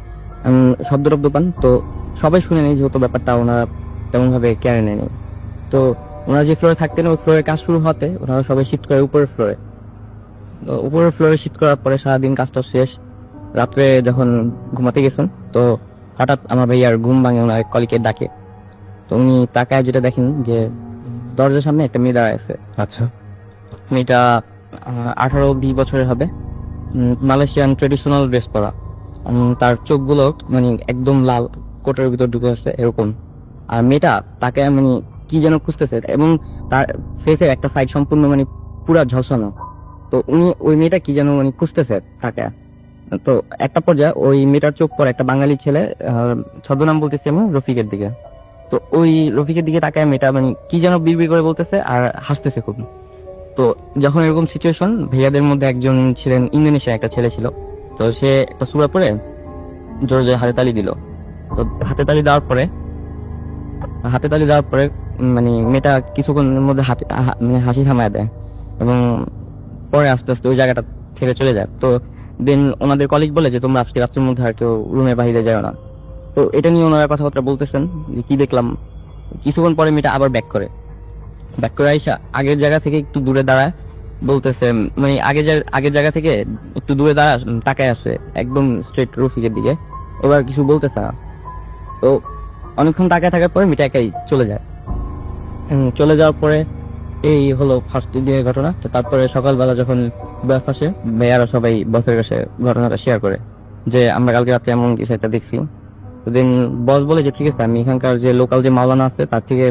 Speaker 3: শব্দ পান। তো সবাই শুনে নেই, যেহেতু ব্যাপারটা ওনারা তেমন ভাবে কেয়ারে নেয়নি। তো ওনারা যে ফ্লোরে থাকতেন, ওই ফ্লোরে কাজ শুরু হতে ওনারা সবাই শিফট করে উপরের ফ্লোরে। তো উপরের ফ্লোরে শিফট করার পরে সারাদিন কাজটা শেষ, রাত্রে যখন ঘুমাতে গেছেন, তো হঠাৎ আমার ভাইয়ার ঘুম ভাঙে, ওনার কলিগকে ডাকে। তো উনি তাকায় যেটা দেখেন যে দরজার সামনে একটা মেয়ে দাঁড়ায় আছে।
Speaker 2: আচ্ছা।
Speaker 3: মেয়েটা 18-20 বছরের হবে, মালয়েশিয়ান ট্রেডিশনাল ড্রেস পরা। তার চোখগুলো মানে একদম লাল, কোটের ভিতর ঢুকে আসছে এরকম। আর মেয়েটা তাকে মানে কি যেন খুঁজতেছে, এবং তার ফেসের একটা সাইড সম্পূর্ণ মানে পুরা ঝলসানো। তো উনি ওই মেয়েটা কি যেন মানে খুঁজতেছে তাকে। তো একটা পর্যায়ে ওই মেয়েটার চোখ পড়ে একটা বাঙালি ছেলে, ছদ্মনাম বলতেছে আমি, রফিকের দিকে। তো ওই রফিকের দিকে তাকায় মেয়েটা মানে কি যেন বিড়বিড় করে বলতেছে আর হাসতেছে খুব। তো যখন এরকম সিচুয়েশন, ভাইয়াদের মধ্যে একজন ছিলেন ইন্দোনেশিয়া একটা ছেলে ছিল। তো সে একটা সূরা পড়ে জোরে জোরে হাতে তালি দিল। তো হাতে তালি দেওয়ার পরে মানে মেয়েটা কিছুক্ষণের মধ্যে মানে হাসি থামায় দেয়, এবং পরে আস্তে আস্তে ওই জায়গাটা ছেড়ে চলে যায়। তো দেন ওনাদের কলিগ বলে যে তোমরা আজকে রাত্রের মধ্যে আর কেউ রুমের বাইরে যাও না। তো এটা নিয়ে ওনারা কথাবার্তা বলতেছেন যে কি দেখলাম। কিছুক্ষণ পরে মেয়েটা আবার ব্যাক করে আইসা আগের জায়গা থেকে একটু দূরে দাঁড়ায়, বলতেছে মানে আগের জায়গা থেকে একটু দূরে দাঁড়া তাকায় আসে একদম স্ট্রেট রফিকের দিকে, এবার কিছু বলতেছে না। তো অনেকক্ষণ তাকায় থাকার পরে মেয়েটা একাই চলে যায়। চলে যাওয়ার পরে এই হলো ফার্স্ট দিনের ঘটনা। তো তারপরে সকালবেলা যখন বাস আসে, মেয়েরা সবাই বসের কাছে ঘটনাটা শেয়ার করে যে আমরা কালকে রাতে এমন কিছু একটা দেখছি। তো দেন বস বলে যে ঠিক আছে, আমি এখানকার যে লোকাল যে মাওলানা আছে তার থেকে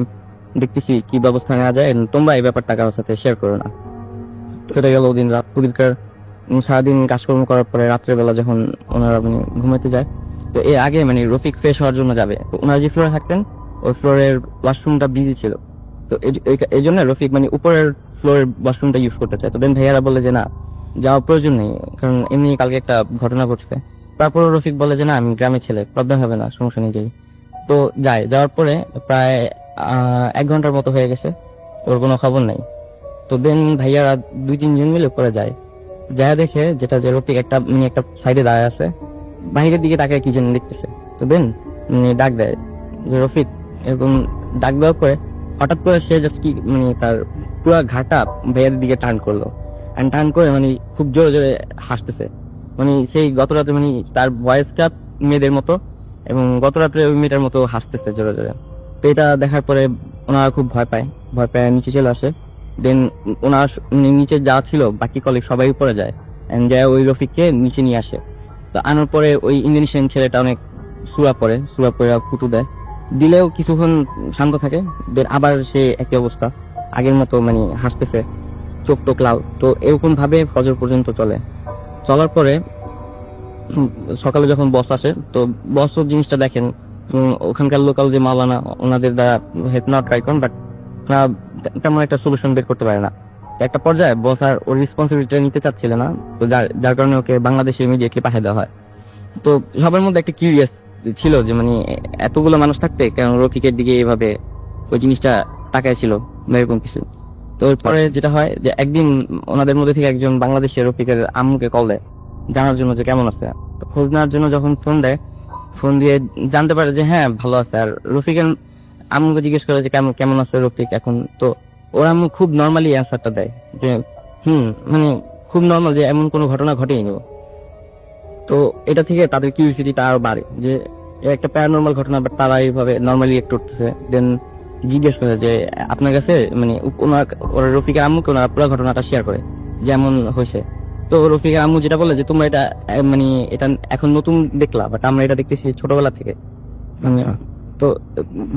Speaker 3: দেখতেছি কি ব্যবস্থা নেওয়া যায়, তোমরা এই ব্যাপারটা কারোর সাথে শেয়ার করো না। সেটা গেল দিন রাত। পরিষ্কার সারাদিন কাজকর্ম করার পরে রাত্রেবেলা যখন ওনারা মানে ঘুমাতে যায়, তো এর আগে মানে রফিক ফ্রেশ হওয়ার জন্য যাবে। তো ওনারা যে ফ্লোরে থাকতেন ওই ফ্লোরের ওয়াশরুমটা বিজি ছিল। তো এই জন্য রফিক মানে উপরের ফ্লোরের ওয়াশরুমটা ইউজ করতে চায়। তো দেন ভাইয়ারা বলে যে না, যাওয়ার প্রয়োজন নেই, কারণ এমনি কালকে একটা ঘটনা ঘটছে। তারপর রফিক বলে যে না, আমি গ্রামের ছেলে, প্রবলেম হবে না, সমস্যা নেই যাই।
Speaker 2: তো যাওয়ার পরে প্রায় 1 ঘন্টার মতো হয়ে গেছে, ওর কোনো খবর নাই। তো দেন ভাইয়ারা 2-3 জন মিলে উপরে যায়, যা দেখে যেটা যে রফিক একটা সাইডে দাঁড়ায় আছে, বাহিরের দিকে তাকায় কি যেন দেখতেছে। তো দেন ডাক দেয় যে রফিক, এরকম ডাক দেওয়ার পরে হঠাৎ করে সে জাস্ট কি তার পুরো ঘাটা ভাইয়াদের দিকে টার্ন করলো, টার্ন করে খুব জোরে জোরে হাসতেছে। সেই গত রাতে তার ভয়েসটা মেয়েদের মতো এবং গত রাত্রে ওই মেয়েটার মতো হাসতেছে জোরে জোরে। তো এটা দেখার পরে ওনারা খুব ভয় পায় নিচে চলে আসে। দেন ওনার নিচে যা ছিল বাকি কলিগ সবাই উপরে যায়, যায় ওই রফিককে নিচে নিয়ে আসে। তো আনার পরে ওই ইন্দোনেশিয়ান ছেলেটা অনেক সুরা পরে ফুটু দেয়, দিলেও কিছুক্ষণ শান্ত থাকে। দেন আবার সে একই অবস্থা, আগের মতো হাসতেছে, চোখ টোক লাল। তো এরকম ভাবে ফজর পর্যন্ত চলার পরে সকালে যখন বস আসে, তো বস জিনিসটা দেখেন, ওখানকার লোকাল যে মাওলানা, ওনাদের দ্বারা হেল্প না ট্রাই করেন, বাট তেমন একটা সলিউশন বের করতে পারে না। একটা পর্যায়ে বস আর ওর রেসপন্সিবিলিটি নিতে চাচ্ছিল না, তো যার কারণে ওকে বাংলাদেশে ইমিডিয়েটলি পাঠিয়ে দেওয়া হয়। তো সবার মধ্যে একটা কিউরিয়াস ছিল যে এতগুলো মানুষ থাকতে কেন রফিকের দিকে এইভাবে ওই জিনিসটা তাকায় ছিল বা এরকম কিছু। তো এরপরে যেটা হয় যে একদিন ওনাদের মধ্যে থেকে একজন বাংলাদেশের রফিকের আম্মুকে কল দেয় জানার জন্য যে কেমন আছে। তো খোঁজ নেওয়ার জন্য যখন ফোন দিয়ে জানতে পারে যে হ্যাঁ ভালো আছে। আর রফিকের আম্মুকে জিজ্ঞেস করে যে কেমন আছে রফিক এখন। তো ওর আম্মু খুব নর্মালি অ্যান্সারটা দেয় যে খুব নর্মাল, যে এমন কোনো ঘটনা ঘটেই নি। তো এটা থেকে তাদের কিউরিওসিটিটা আরো বাড়ে যে একটা প্যারানর্মাল ঘটনা, বাট তারা এইভাবে নর্মালি একটু উঠতেছে। দেন জিজ্ঞেস করে যে আপনার কাছে ওরা রফিকের আম্মুকে ওনারা পুরো ঘটনাটা শেয়ার করে যেমন হয়েছে। তো রফিকের আম্মু যেটা বলে যে তোমরা এটা এটা এখন নতুন দেখলা, বাট আমরা এটা দেখতেছি ছোটবেলা থেকে। তো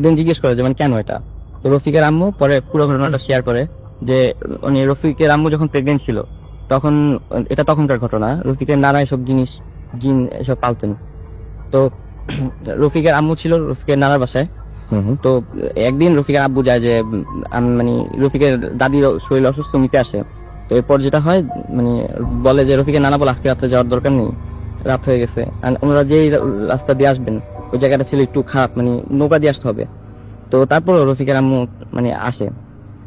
Speaker 2: দেন জিজ্ঞেস করে যে কেন এটা। তো রফিকের আম্মু পরে পুরো ঘটনাটা শেয়ার করে যে রফিকের আম্মু যখন প্রেগনেন্ট ছিল তখন, এটা তখনকার ঘটনা, রফিকের নানা এসব জিনিস জিন এসব পালতেন। তো রফিকের আম্মু ছিল রফিকের নানার বাসায়। তো একদিন রফিকের আব্বু যায় যে রফিকের দাদির শরীর অসুস্থ নিতে আসে। তো এরপর যেটা হয় বলে যে রফিকের নানা বলে আজকে রাত্রে যাওয়ার দরকার নেই, রাত হয়ে গেছে, ওনারা যেই রাস্তা দিয়ে আসবেন ওই জায়গাটা ছিল একটু খারাপ, নৌকা দিয়ে আসতে হবে। তো তারপর রফিকের আম্মু আসে।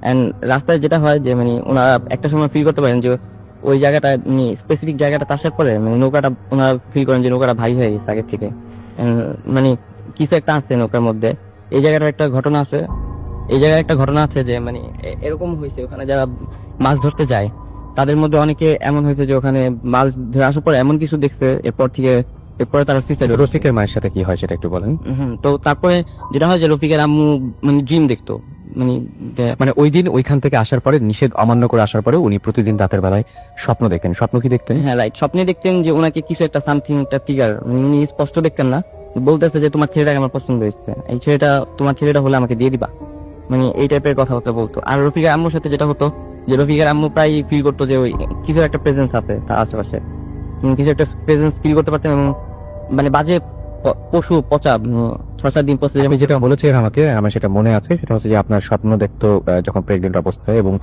Speaker 2: এন্ড রাস্তায় যেটা হয় যে ওনারা একটা সময় ফিল করতে পারেন যে ওই জায়গাটা স্পেসিফিক জায়গাটা তাসার পরে নৌকাটা ওনারা ফিল করেন যে নৌকাটা ভারী হয়ে গেছে আগের থেকে, কিছু একটা আছে নৌকার মধ্যে। এই জায়গাটার একটা ঘটনা আছে, যে এরকম হয়েছে ওখানে যারা মাছ ধরতে যায় তাদের মধ্যে অনেকে এমন হয়েছে যে ওখানে মাছ ধরে আসার পরে এমন কিছু দেখছে, এরপরে তারা সুইসাইড।
Speaker 1: রফিকের মায়ের সাথে কি হয় সেটা একটু বলেন।
Speaker 2: তো তারপরে যেটা হয় যে রফিকের আম্মু ড্রিম দেখতো,
Speaker 1: ওই দিন ওইখান থেকে আসার পরে, নিষেধ অমান্য করে আসার পরে উনি প্রতিদিন রাতের বেলায় স্বপ্ন দেখতেন। স্বপ্ন কি দেখতেন?
Speaker 2: হ্যাঁ রাইট, স্বপ্নে দেখতেন যে ওনাকে কিছু একটা সামথিং একটা টিগার, উনি স্পষ্ট দেখতেন না, বলতেছে যে তোমার ছেলেটাকে আমার পছন্দ হয়েছে, এই ছেলেটা তোমার ছেলেটা হলে আমাকে দিয়ে দিবা, এই টাইপের কথাবার্তা বলতো। আর রফিকের আম্মুর সাথে যেটা হতো যে রফিকের আম্মু প্রায় ফিল করতো যে ওই কিছু একটা প্রেজেন্স আছে তার আশেপাশে, কিছু একটা প্রেজেন্স ফিল করতে পারতেন। এবং বাজে পশু পচা 6-7 দিন পচে
Speaker 1: আমি যেটা বলেছিলেন আমাকে, আমার সেটা মনে আছে, সেটা হচ্ছে যে আপনার স্বপ্ন দেখতো যখন প্রেগনেন্ট অবস্থায় এবং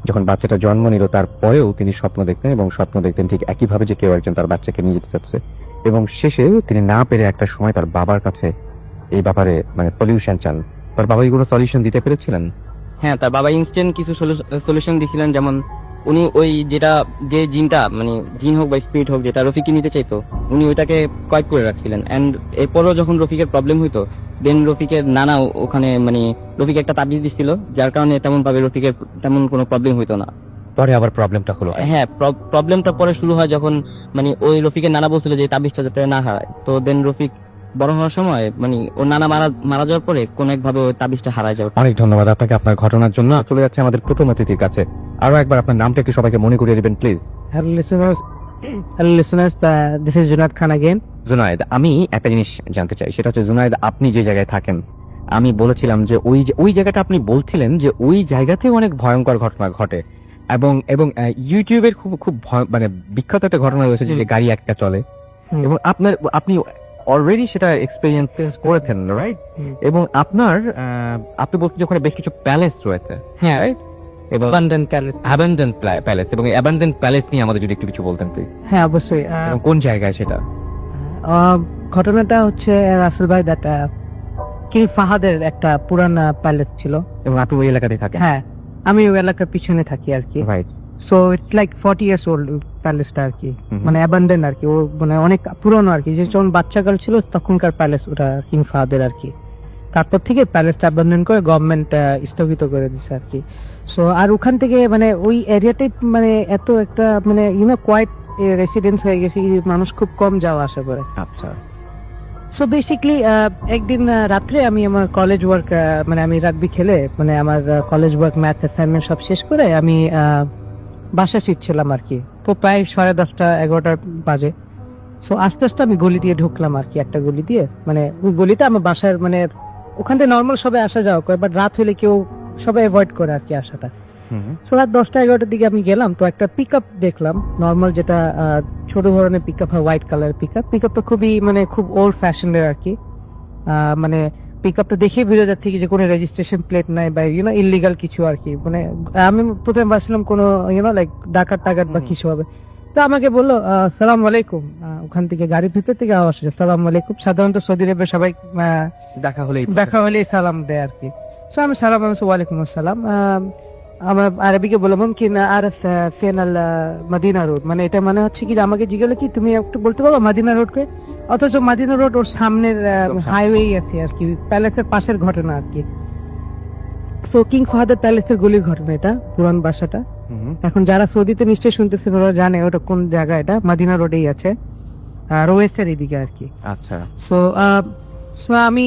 Speaker 1: যখন বাচ্চাটা জন্ম নিল তারপরেও তিনি স্বপ্ন দেখতেন, এবং স্বপ্ন দেখতেন ঠিক একইভাবে যে কেউ একজন তার বাচ্চাকে নিয়ে যেতে চাচ্ছে। এবং শেষে তিনি না পেরে একটা সময় তার বাবার কাছে এই ব্যাপারে সলিউশন চান। তার বাবা এগুলো সলিউশন দিতে পেরেছিলেন?
Speaker 2: হ্যাঁ, তার বাবা ইনস্ট্যান্ট কিছু সলিউশন দিয়েছিলেন। যেমন উনি ওই যে জিনটা জিন হোক বা স্পিরিট হোক যেটা রফিককে নিতে চাইতো, উনি ওইটাকে কয়েক করে রাখছিলেন। এন্ড এরপরও যখন রফিকের প্রবলেম হইতো, দেন রফিকের নানা ওখানে রফিক একটা তাবিজ দিচ্ছিল, যার কারণে তেমন ভাবে রফিকের তেমন কোনো প্রবলেম হইতো না।
Speaker 1: পরে আবার প্রবলেমটা হলো?
Speaker 2: হ্যাঁ, প্রবলেমটা পরে শুরু হয় যখন ওই রফিকের নানা বলছিল যে তাবিজটা যাতে না হারায়। তো দেন রফিক বড় হওয়ার সময় ওর নানা মারা যাওয়ার পরে কোন একভাবে ওই তাবিজটা হারায় যাবে।
Speaker 1: অনেক ধন্যবাদ আপনাকে আপনার ঘটনার জন্য। চলে যাচ্ছে আমাদের প্রথম অতিথির কাছে। আরো একবার আপনার নামটা একটু সবাইকে মনে করিয়ে দিবেন please.
Speaker 3: Hello listeners, this is Junaid Khan again.
Speaker 1: Junaid, আমি একটা জিনিস জানতে চাই, সেটা হচ্ছে জুনায়েদ আপনি যে জায়গায় থাকেন, আমি বলেছিলাম যে ওই জায়গাটা আপনি বলছিলেন যে ওই জায়গাতে অনেক ভয়ঙ্কর ঘটনা ঘটে, এবং ইউটিউবের খুব বিখ্যাত একটা ঘটনা রয়েছে যে গাড়ি একটা চলে, এবং আপনি অলরেডি সেটা এক্সপেরিয়েন্স করেছেন, রাইট? এবং আপনি বলছেন যে ওখানে বেশ কিছু প্যালেস রয়েছে।
Speaker 2: হ্যাঁ, রাইট।
Speaker 1: অ্যাবান্ডেন্ট প্যালেস, এবং অ্যাবান্ডেন্ট প্যালেস নিয়ে আমাদের যদি একটু কিছু বলতেন তুই।
Speaker 3: হ্যাঁ অবশ্যই।
Speaker 1: এবং কোন জায়গায় সেটা?
Speaker 3: ঘটনাটা হচ্ছে রাসেল ভাই, কিং ফাহাদের একটা পুরানা প্যালেস ছিল।
Speaker 2: এবং আপনি ওই এলাকাতে থাকেন?
Speaker 3: হ্যাঁ, আমি ওই এলাকার পিছনে থাকি আর কি।
Speaker 2: Right.
Speaker 3: So it's like 40 years old প্যালেসটা আর কি, মানে অ্যাবান্ডেন আর কি, ও মানে অনেক পুরনো আর কি, যে যখন বাচ্চাকাল ছিল তখনকার প্যালেস ওটা কিং ফাহাদের আর কি। তারপর থেকে প্যালেসটা অ্যাবান্ডেন করে গভর্নমেন্ট স্থগিত করে দিচ্ছে আর কি। সো আর ওখান থেকে মানে ওই এরিয়াটাই মানে এত একটা মানে কোয়াইট রেসিডেন্স হয়ে গেছে, মানুষ খুব কম যাওয়া আসা করে।
Speaker 2: আচ্ছা।
Speaker 3: সো বেসিকলি একদিন রাত্রে আমি আমার কলেজ ওয়ার্ক মানে আমি রাগবি খেলে মানে আমার কলেজ ওয়ার্ক ম্যাথ অ্যাসাইনমেন্ট সব শেষ করে আমি বাসা ফিরছিলাম আর কি। তো প্রায় 10:30 11টা বাজে। সো আস্তে আস্তে আমি গলি দিয়ে ঢুকলাম আর কি, একটা গলি দিয়ে, মানে ওই গলিতে আমার বাসার মানে ওখান থেকে নর্মাল সবাই আসা যাওয়া করে, বাট রাত হলে কেউ সবাই অ্যাভয়েড করে আর কি আসাটা। তো রাত 10টা 11টার দিকে আমি গেলাম, তো একটা পিক আপ দেখলাম, নর্মাল যেটা ছোট ধরনের পিক আপ হয়, white colour pick up. Pick আপটা খুবই মানে খুব ওল্ড ফ্যাশনের আর কি। মানে পিক আপটা দেখে বোঝা যাচ্ছে কি যে কোনো রেজিস্ট্রেশন প্লেট নাই বা ইলিগাল কিছু আর কি। মানে আমি প্রথমে ভাবছিলাম কোনো লাইক ডাকাত টাকাত বা কিছু হবে। তো আমাকে বললো সালাম আলাইকুম, ওখান থেকে গাড়ির ভিতর থেকে আওয়াজ আসছে সালাম আলাইকুম। সাধারণত সৌদি আরবে সবাই দেখা হলেই সালাম দেয় আর কি। তো আমি সালাম আলাইকুম, ওয়ালাইকুম আসসালাম। আমার আরবিকে বললাম কি না আর কেনাল মদিনা রোড, মানে এটা মানে হচ্ছে কি যে আমাকে জিজ্ঞাসা কি তুমি একটু বলতে পারো মদিনা রোডকে, অথচ মদিনা রোড ওর সামনের হাইওয়ে আছে আর কি, প্যালেসের পাশের ঘটনা আর কি। সো কিং ফাহাদের প্যালেসের গলির ঘটনা এটা, পুরান বাসাটা। এখন যারা সৌদিতে নিশ্চয়ই শুনতেছে ওরা জানে ওটা কোন জায়গা, এটা মদিনা রোডেই আছে, রোয়েসের এদিকে আর কি।
Speaker 2: আচ্ছা।
Speaker 3: সো আমি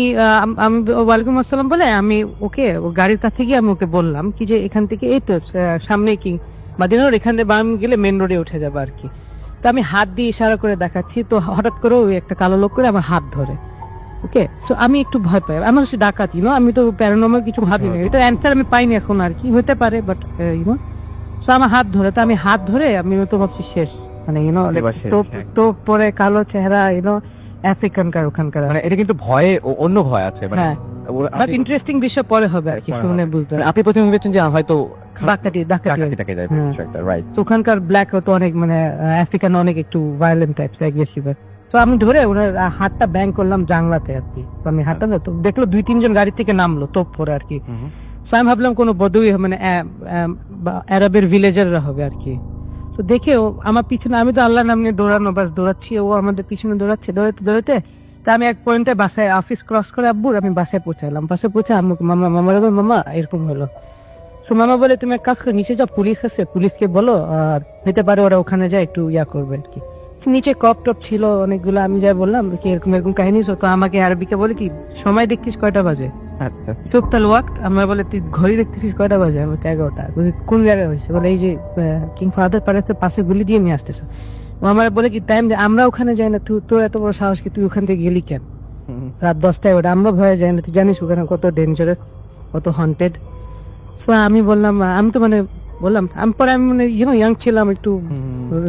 Speaker 3: ওয়ালাইকুম আসসালাম বলে আমি ওকে ও গাড়ির কাছ থেকে আমি ওকে বললাম কি যে এখান থেকে এই তো সামনে কি মদিনা রোড, এখান থেকে বাম গেলে মেন রোডে উঠে যাবে আর কি। তো আমি হাত দিয়ে ইশারা করে দেখাচ্ছি, তো হঠাৎ করে ওই একটা কালো লোক করে আমার হাত ধরে। ওকে, তো আমি একটু ভয় পাই, আমার হচ্ছে ডাকাতি, আমি তো প্যারানর্মাল কিছু ভাবিনি, এটা অ্যান্সার আমি পাইনি এখন আর কি, হতে পারে বাট তো আমার হাত ধরে, তো আমি হাত ধরে আমি তো ভাবছি শেষ, মানে তো পরে কালো চেহারা আফ্রিকানকার ওখানকার,
Speaker 2: মানে এটা কিন্তু ভয়ে অন্য ভয় আছে, মানে
Speaker 3: হ্যাঁ, বাট ইন্টারেস্টিং বিষয় পরে হবে আর কি, মানে বুঝতে
Speaker 2: মানে আপনি প্রথমে ভেবেছেন যে হয়তো
Speaker 3: ডাকাতি
Speaker 2: যায় বিষয়টা, রাইট।
Speaker 3: তো ওখানকার ব্ল্যাক তো অনেক মানে আফ্রিকান অনেক একটু ভায়োলেন্ট টাইপ, অ্যাগ্রেসিভ। তো আমি ধরে ওনার হাতটা ব্যাং করলাম জানলাতে আর কি। তো আমি হাতটা তো দেখলো 2-3 জন গাড়ি থেকে নামলো তোপ পরে আর কি। তো আমি ভাবলাম কোনো বদুই মানে আরবের ভিলেজাররা হবে আর কি। তো দেখে ও আমার পিছনে, আমি তো আল্লাহ নাম নিয়ে দৌড়ানো বাস দৌড়াচ্ছি, ও আমাদের পিছনে দৌড়াচ্ছে, দৌড়াতে তা আমি এক পয়েন্টে বাসায় অফিস ক্রস করে আব্বুর আমি বাসায় পৌঁছালাম। বাসায় পৌঁছে আম্মুকে মামা এরকম হলো। তো মামা বলে তুমি এক কাজ করে নিচে যাও, পুলিশ আছে, পুলিশকে বলো হতে পারে ওরা ওখানে যায় একটু ইয়া করবে আর কি। নিচে কপ টপ ছিল অনেকগুলো, আমি যাই বললাম কি এরকম এরকম কাহিনী। তো আমাকে আরবিকে বলে কি সময় দেখছিস কয়টা বাজে, তোকতাল ওয়াক্ত। আমরা বলে তুই ঘড়ি দেখতেছিস কয়টা বাজে, আমি 11টা। কোন জায়গায় হয়েছে, বলে এই যে কিং ফাহাদের প্যালেসের পাশে গুলি দিয়ে নিয়ে আসতেছে। আমার বলে কি টাইম যে আমরা ওখানে যাই না, তুই তোর এত বড় সাহস কি তুই ওখান থেকে গেলি কেন রাত 10টায়? ওটা আমরা ভয়ে যাই না, তুই জানিস ওখানে কত ডেঞ্জারাস, কত হন্টেড। আমি বললাম আমি তো মানে বললাম আমি পরে আমি মানে ইয়াং ছিলাম একটু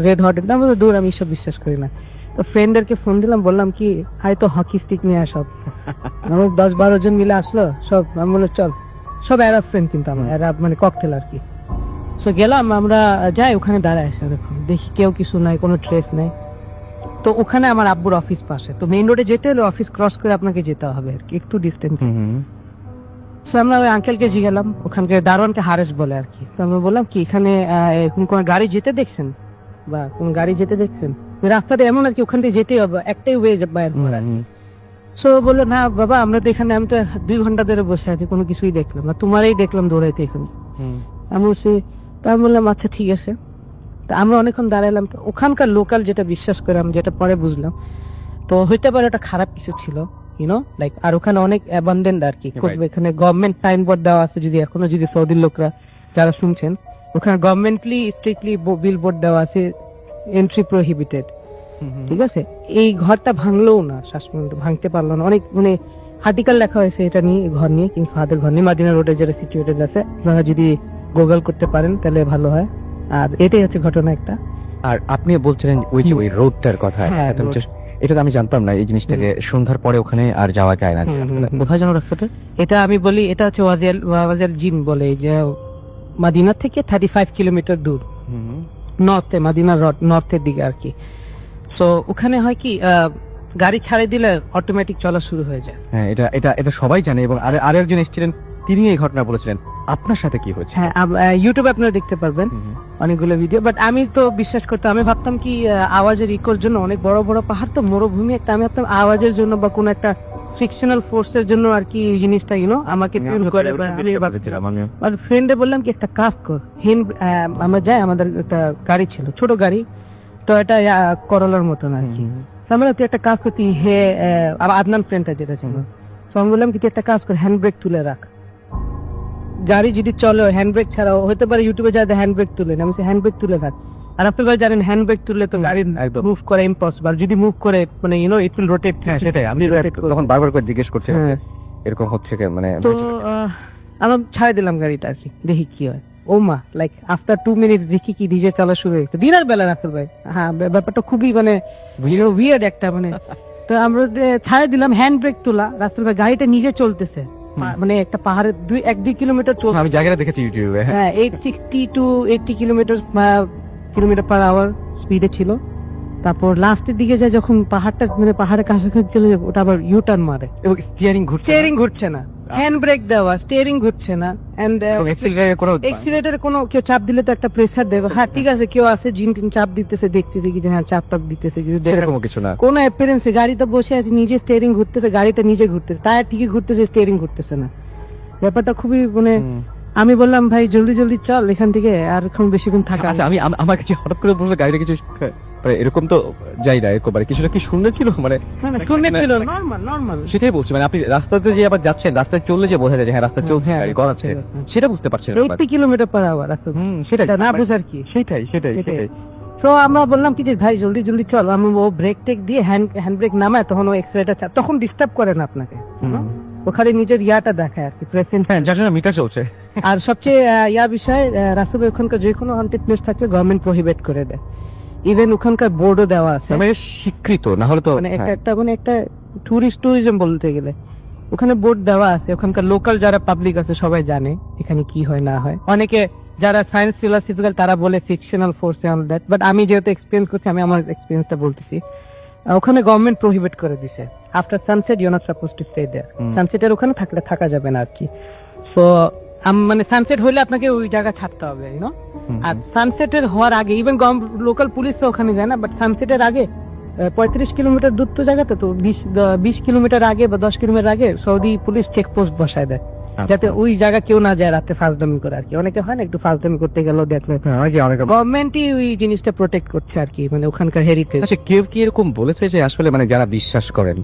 Speaker 3: রেড হটেড, আমি দূর আমি সব বিশ্বাস করি না। তো ফ্রেন্ডদেরকে ফোন দিলাম, বললাম কি হয়তো হকি স্টিক নিয়ে সব 10-12 জন মিলে আসলো সব। আমি বললাম চল, সব অ্যারাব ফ্রেন্ড কিন্তু আমার, অ্যারাব মানে ককটেল আর কি। তো গেলাম, আমরা যাই ওখানে দাঁড়ায় আসে, দেখি কেউ কিছু নাই, কোনো ট্রেস নাই। তো ওখানে আমার আব্বুর অফিস পাশে, তো মেইন রোডে যেতে হলে অফিস ক্রস করে আপনাকে যেতে হবে আর কি, একটু ডিস্টেন্স। তো আমরা ওই আঙ্কেলকে জিজ্ঞালাম, ওখানকার দারোয়ানকে হারেস বলে আর কি। তো আমরা বললাম কি এখানে কোন গাড়ি যেতে দেখছেন বা কোন গাড়ি যেতে দেখছেন? রাস্তাটা এমন আর কি, ওখান থেকে যেতেই হবে, একটাই ওয়ে বাইর করা। সো বললো না বাবা আমরা তো এখানে, আমি তো 2 ঘন্টা ধরে বসে আছি, কোনো কিছুই দেখলাম না, তোমারই দেখলাম দৌড়াইতে এখানে। আমি বললাম আচ্ছা ঠিক আছে। তা আমরা অনেকক্ষণ দাঁড়ালাম। তো ওখানকার লোকাল যেটা বিশ্বাস করে, আমি যেটা পরে বুঝলাম, তো হইতে পারে ওটা খারাপ কিছু ছিল, লাইক। আর ওখানে অনেক অ্যাবান্ডেন্ট আর কি, এখানে গভর্নমেন্ট সাইনবোর্ড দেওয়া আছে, যদি এখনো যদি সৌদির লোকরা যারা শুনছেন, ওখানে গভর্নমেন্টলি স্ট্রিক্টলি বিলবোর্ড দেওয়া আছে, এন্ট্রি প্রহিবিটেড, ঠিক আছে। এই ঘরটা ভাঙলোও না, শ্বাস ভাঙতে পারলো না, অনেক মানে আর্টিকেল লেখা হয়েছে এটা নিয়ে, ঘর নিয়ে, কিং ফাহাদের ঘর নিয়ে, মদিনা রোডে যেটা সিচুয়েটেড আছে। আপনারা যদি গুগল করতে পারেন তাহলে ভালো হয়। আর এটাই হচ্ছে ঘটনা একটা।
Speaker 2: আর আপনি বলছিলেন ওই যে ওই রোডটার কথা,
Speaker 3: হ্যাঁ,
Speaker 2: এটা তো আমি জানতাম না এই জিনিসটাকে, সন্ধ্যার পরে ওখানে আর যাওয়া যায় না।
Speaker 3: কোথায় যেন রাস্তাটা, এটা আমি বলি এটা হচ্ছে ওয়াজিল জিন বলে, যে মদিনা থেকে 35 কিলোমিটার দূর নর্থে, মদিনা রোড নর্থের দিকে আর কি। তো ওখানে হয় কি গাড়ি ছাড়ে দিলে অটোমেটিক চলা শুরু হয়ে যায়।
Speaker 2: হ্যাঁ, এটা এটা এটা সবাই জানে এবং আরেকজন এসেছিলেন, তিনি এই ঘটনা বলেছিলেন। আপনার সাথে কি হয়েছে?
Speaker 3: হ্যাঁ, ইউটিউবে আপনারা দেখতে পারবেন অনেকগুলো ভিডিও। বাট আমি তো বিশ্বাস করতাম, আমি ভাবতাম কি আওয়াজের ইকোর জন্য, অনেক বড় বড় পাহাড় তো মরুভূমি একটা, আমি ভাবতাম আওয়াজের জন্য বা কোনো একটা ফ্রিকশনাল ফোর্সের জন্য আর কি এই জিনিসটা আমাকে tune করে। আর ফ্রেন্ডে বললাম কি একটা কাজ কর, আমরা যাই, আমাদের একটা গাড়ি ছিল, ছোট গাড়ি, তো এটা করলার মতন আর কি। আমরা তুই একটা কাজ করতি, আদনান ফ্রেন্ডটা যেটা ছিল, তো আমি বললাম কি তুই একটা কাজ কর, হ্যান্ড ব্রেক তুলে রাখ। গাড়ি যদি চলে হ্যান্ড ব্রেক ছাড়াও হতে পারে, ইউটিউবে যা হ্যান্ড ব্রেক তুলে, আমি হ্যান্ড ব্রেক তুলে থাক। আর আপনারা জানেন হ্যান্ড ব্রেক তুললে তো গাড়ি মুভ করা ইম্পসিবল, যদি মুভ করে মানে ইট উইল রোটেট।
Speaker 2: হ্যাঁ, সেটাই আমি তখন বারবার করে জিজ্ঞেস করছি এরকম হচ্ছে কি, মানে
Speaker 3: তো আমরা ছাড়ে দিলাম গাড়িটা আর কি, দেখি কি হয়। ও মা, লাইক আফটার 2 মিনিটস দেখি কি ডিজে চলা শুরু হয়েছে দিনের বেলা, রাসেল ভাই। হ্যাঁ, ব্যাপারটা খুবই মানে উইয়ার্ড একটা মানে। তো আমরা ছাড়ে দিলাম, হ্যান্ড ব্রেক তোলা, রাসেল ভাই গাড়িটা নিজে চলতেছে, মানে একটা পাহাড়ের 1-2 কিলোমিটার চলছে।
Speaker 2: আমি জায়গাটা দেখেছি ইউটিউবে।
Speaker 3: হ্যাঁ, 60 to 80 কিলোমিটার পার আওয়ার স্পিডে ছিল। তারপর লাস্টের দিকে যায় যখন পাহাড়টা মানে পাহাড়ের কাছাকাছি চলে যাবে, ওটা আবার ইউটার্ন মারে,
Speaker 2: এবং স্টিয়ারিং
Speaker 3: ঘুরছে না, হ্যান্ড ব্রেক দেওয়া, স্টিয়ারিং ঘুরছে না, এন্ড এক্সিলারেটর কোনো কেউ চাপ দিলে তো একটা প্রেসার দেবে। হ্যাঁ ঠিক আছে, কেউ আছে জিন চাপ দিতেছে, দেখতে দেখি যে হ্যাঁ চাপ দিতেছে,
Speaker 2: এরকম কিছু না,
Speaker 3: কোনো অ্যাপিয়ারেন্সে গাড়িতে বসে আছে, নিজে স্টিয়ারিং ঘুরতেছে, গাড়িটা নিজে ঘুরতেছে, টায়ার ঠিকই ঘুরতেছে, স্টিয়ারিং ঘুরতেছে না। ব্যাপারটা খুবই মানে, আমি বললাম ভাই জলদি চল এখান থেকে, আর এখন বেশিক্ষণ থাকা।
Speaker 2: আমি আমার কাছে হঠাৎ করে বলছে গাড়িটা কিছু মানে এরকম তো যাই না, একেবারে কিছুটা কি সুন্দর ছিল, মানে
Speaker 3: নরমাল।
Speaker 2: সেটাই বলছি, মানে আপনি রাস্তাতে যে আবার যাচ্ছেন, রাস্তায় চললে যে বোঝা যায় যে হ্যাঁ রাস্তায় চলছে, গাড়ি গড়াচ্ছে, সেটা বুঝতে পারছেন না।
Speaker 3: 80 কিলোমিটার পার আওয়ার,
Speaker 2: সেটাই
Speaker 3: না বুঝার কি।
Speaker 2: সেটাই
Speaker 3: তো আমরা বললাম কি যে ভাই জলদি চল, আমি ও ব্রেক টেক দিয়ে হ্যান্ড ব্রেক নামায়, তখন ও এক্সিলারেটর তখন ডিস্টার্ব করে না আপনাকে, ওখানে নিজের ইয়াটা দেখায় আর কি, প্রেসেন্ট,
Speaker 2: হ্যাঁ, যার জন্য মিটার চলছে।
Speaker 3: আর সবচেয়ে বিষয় রাসেল ওখানকার যে কোনো হন্টেড প্লেস থাকলে গভর্নমেন্ট প্রহিবিট করে দেয়, ইভেন ওখানকার বোর্ডও দেওয়া আছে,
Speaker 2: মানে স্বীকৃত না হলে তো
Speaker 3: মানে একটা ট্যুরিজম বলতে গেলে ওখানে বোর্ড দেওয়া আছে। ওখানকার লোকাল যারা পাবলিক আছে সবাই জানে এখানে কি হয় না হয়। অনেকে যারা সায়েন্স ফিলোসফিক্যাল তারা বলে fictional force and that, but আমি যেহেতু এক্সপিরিয়েন্স করছি, আমি আমার এক্সপিরিয়েন্সটা বলতেছি। ওখানে গভর্নমেন্ট প্রহিবিট করে দিছে, after sunset you not suppose to stay there, সানসেটের ওখানে থাকা যাবে না আর কি। তো মানে সানসেট হইলে আপনাকে ওই জায়গা থাকতে হবে, ইউনো। আর সানসেটের হওয়ার আগে ইভেন লোকাল পুলিশ ওখানে যায় না, বাট সানসেটের আগে 35 কিলোমিটার দূর তো জায়গাতে, তো 20 কিলোমিটার আগে বা 10 কিলোমিটার আগে সৌদি পুলিশ চেকপোস্ট বসায় দেয়, যাতে ওই জায়গা কেউ না যায় রাতে ফাজদামি করে আর কি। অনেকে হয় না একটু ফাজদামি করতে গেলেও দেখলে গভর্নমেন্টই ওই জিনিসটা প্রোটেক্ট করছে আর কি, মানে ওখানকার হেরিটেজ।
Speaker 2: আচ্ছা, কেউ কি এরকম বলেছে যে আসলে মানে যারা বিশ্বাস করেন,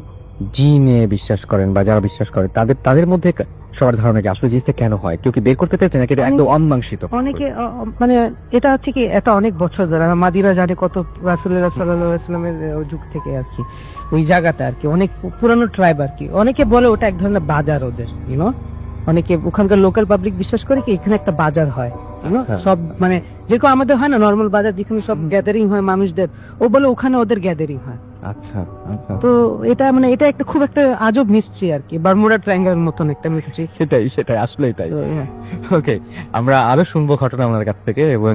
Speaker 2: জিনে বিশ্বাস করেন বা যারা বিশ্বাস করে, তাদের মধ্যে সবার ধারণা কি আসলে জিনিসটা কেন হয়? কেউ কি বের করতে চাইছে নাকি এটা একদম অমীমাংসিত?
Speaker 3: অনেকে মানে এটা হচ্ছে কি, এটা অনেক বছর ধরে মাদিরা জানে, কত রাসূলুল্লাহ সাল্লাল্লাহু আলাইহি ওয়াসাল্লামের যুগ থেকে আর কি, ওই জায়গাটা আর কি অনেক পুরানো ট্রাইব আর কি। অনেকে বলে ওটা এক ধরনের বাজার ওদের, ইউনো। অনেকে ওখানকার লোকাল পাবলিক বিশ্বাস করে কি এখানে একটা বাজার হয়, সব মানে যেরকম আমাদের হয় না নর্মাল বাজার, যেখানে সব গ্যাদারিং হয় মানুষদের, ও বলে ওখানে ওদের গ্যাদারিং হয়।
Speaker 2: আচ্ছা,
Speaker 3: তো এটা মানে এটা একটা খুব একটা আজব মিস্ট্রি আর কি, বারমুডা ট্রায়াঙ্গেলের মতন একটা মিস্ট্রি।
Speaker 2: সেটাই আসলেই তাই। ওকে, আমরা আরো শুনবো ঘটনা আপনার কাছ থেকে, এবং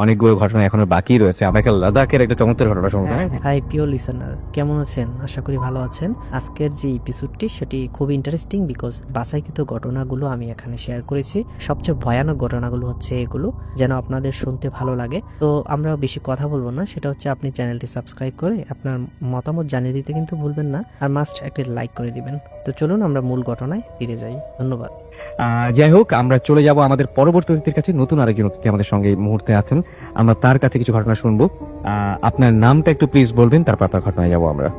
Speaker 2: অনেকগুলো ঘটনা এখনো বাকি রয়েছে। আমরা একটা লাদাখের একটা চমৎকার ঘটনা শুনবো।
Speaker 4: হাই প্রিয় লিসেনার, কেমন আছেন? আশা করি ভালো আছেন। আজকের যে এপিসোডটি সেটি খুব ইন্টারেস্টিং, বিকজ বাছাইকৃত ঘটনাগুলো আমি এখানে শেয়ার করেছি। সবচেয়ে ভয়ানক ঘটনাগুলো হচ্ছে এগুলো, যেন আপনাদের শুনতে ভালো লাগে। তো আমরা বেশি কথা বলবো না, সেটা হচ্ছে আপনি চ্যানেলটি সাবস্ক্রাইব করে আপনার মতামত জানিয়ে দিতে কিন্তু ভুলবেন না, আর মাস্ট একটি লাইক করে দিবেন। তো চলুন আমরা মূল ঘটনায় ফিরে যাই। ধন্যবাদ।
Speaker 2: যাই হোক, আমরা চলে যাব আমাদের পরবর্তী অতিথির কাছে। নতুন আরেকজন অতিথি আমাদের সঙ্গে এই মুহূর্তে আছেন, আমরা তার কাছে কিছু ঘটনা শুনবো। আপনার নামটা একটু প্লিজ বলবেন, তারপর আপনার ঘটনায় যাবো আমরা।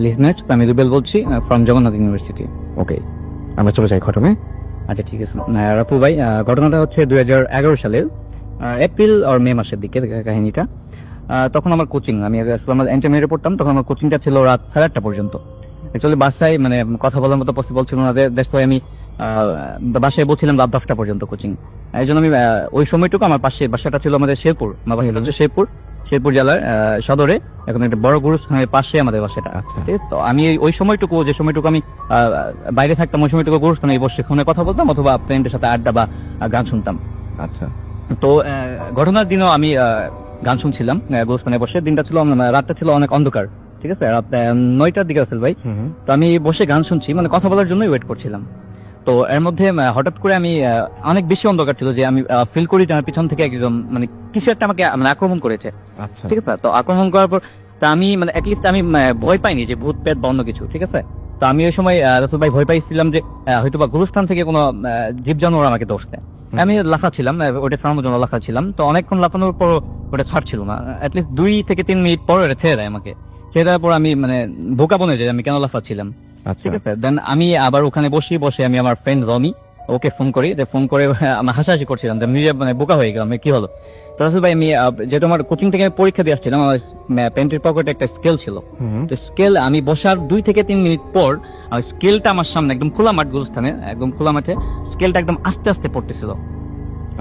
Speaker 1: লিসনার্স, আমি রুবেল বলছি ফ্রম জগন্নাথ ইউনিভার্সিটি।
Speaker 2: ওকে, আমরা চলে যাই ঘটনায়।
Speaker 1: আচ্ছা ঠিক আছে রাপু ভাই, ঘটনাটা হচ্ছে 2011 সালের এপ্রিল আর মে মাসের দিকে কাহিনীটা। তখন আমার কোচিং, আমি আমার ইন্টারমিডিয়েটে পড়তাম, তখন আমার কোচিংটা ছিল রাত 8:30 পর্যন্ত। অ্যাকচুয়ালি বাসায় মানে কথা বলার মতো পসিবল ছিল না, দেখো আমি বাসায় বলছিলাম রাত 10টা পর্যন্ত কোচিং। এই জন্য আমি ওই সময়টুকু আমার পাশে, বাসাটা ছিল আমাদের শেরপুর, আমার বাসা হচ্ছে শেরপুর জেলার সদরে, এখন একটা বড় গুরুস্থানের পাশে আমাদের বাসাটা। ঠিক আছে, তো আমি ওই সময়টুকু, যে সময়টুকু আমি বাইরে থাকতাম, ওই সময়টুকু গুরুস্থানে বসে ফোনে কথা বলতাম অথবা ফ্রেন্ডের সাথে আড্ডা বা গান শুনতাম।
Speaker 2: আচ্ছা,
Speaker 1: তো ঘটনার দিনও আমি গান শুনছিলাম গুরুস্থানে বসে। দিনটা ছিল, রাতটা ছিল অনেক অন্ধকার, ঠিক আছে, রাত 9টার দিকে আসল ভাই। তো আমি বসে গান শুনছি, মানে কথা বলার জন্যই ওয়েট করছিলাম। তো এর মধ্যে হঠাৎ করে আমি অনেক বেশি অন্ধকার ছিল যে আমি ফিল করি যে আমার পিছন থেকে একদম মানে কিছু একটা আমাকে মানে আক্রমণ করেছে।
Speaker 2: আচ্ছা
Speaker 1: ঠিক আছে, তো আক্রমণ করার পর তা আমি মানে অ্যাটলিস্ট আমি ভয় পাইনি যে ভূত পেট বা অন্য কিছু। ঠিক আছে, তো আমি ওই সময় রাসুল ভাই ভয় পাইছিলাম যে হয়তো বা গুরুস্থান থেকে কোনো জীব জানোয়ার আমাকে দোষ দেয়। আমি লাফাচ্ছিলাম, ওটা ছাড়ানোর জন্য লাফাচ্ছিলাম। তো অনেকক্ষণ লাফানোর পর ওটা ছাড়ছিল না, অ্যাটলিস্ট 2 থেকে 3 মিনিট পর ওটা ছেড়ে দেয় আমাকে। ছেড়ে দেওয়ার পর আমি মানে বোকা বনে যাই আমি কেন লাফাচ্ছিলাম।
Speaker 2: আচ্ছা
Speaker 1: ঠিক আছে, দেন আমি আবার ওখানে বসে আমি আমার ফ্রেন্ড রনি ওকে ফোন করি, ফোন করে আমার হাসাহাসি করছিলাম যে নিজে মানে বোকা হয়ে গেলাম, কি হলো। তো রাসুল ভাই আমি যেহেতু আমার কোচিং থেকে পরীক্ষা দিয়ে আসছিলাম, আমার প্যান্টের পকেটে একটা স্কেল ছিল। তো স্কেল আমি বসার 2 থেকে 3 মিনিট পর স্কেলটা আমার সামনে একদম খোলা মাঠ, গুলস্থানে একদম খোলা মাঠে স্কেলটা একদম আস্তে আস্তে পড়তেছিল।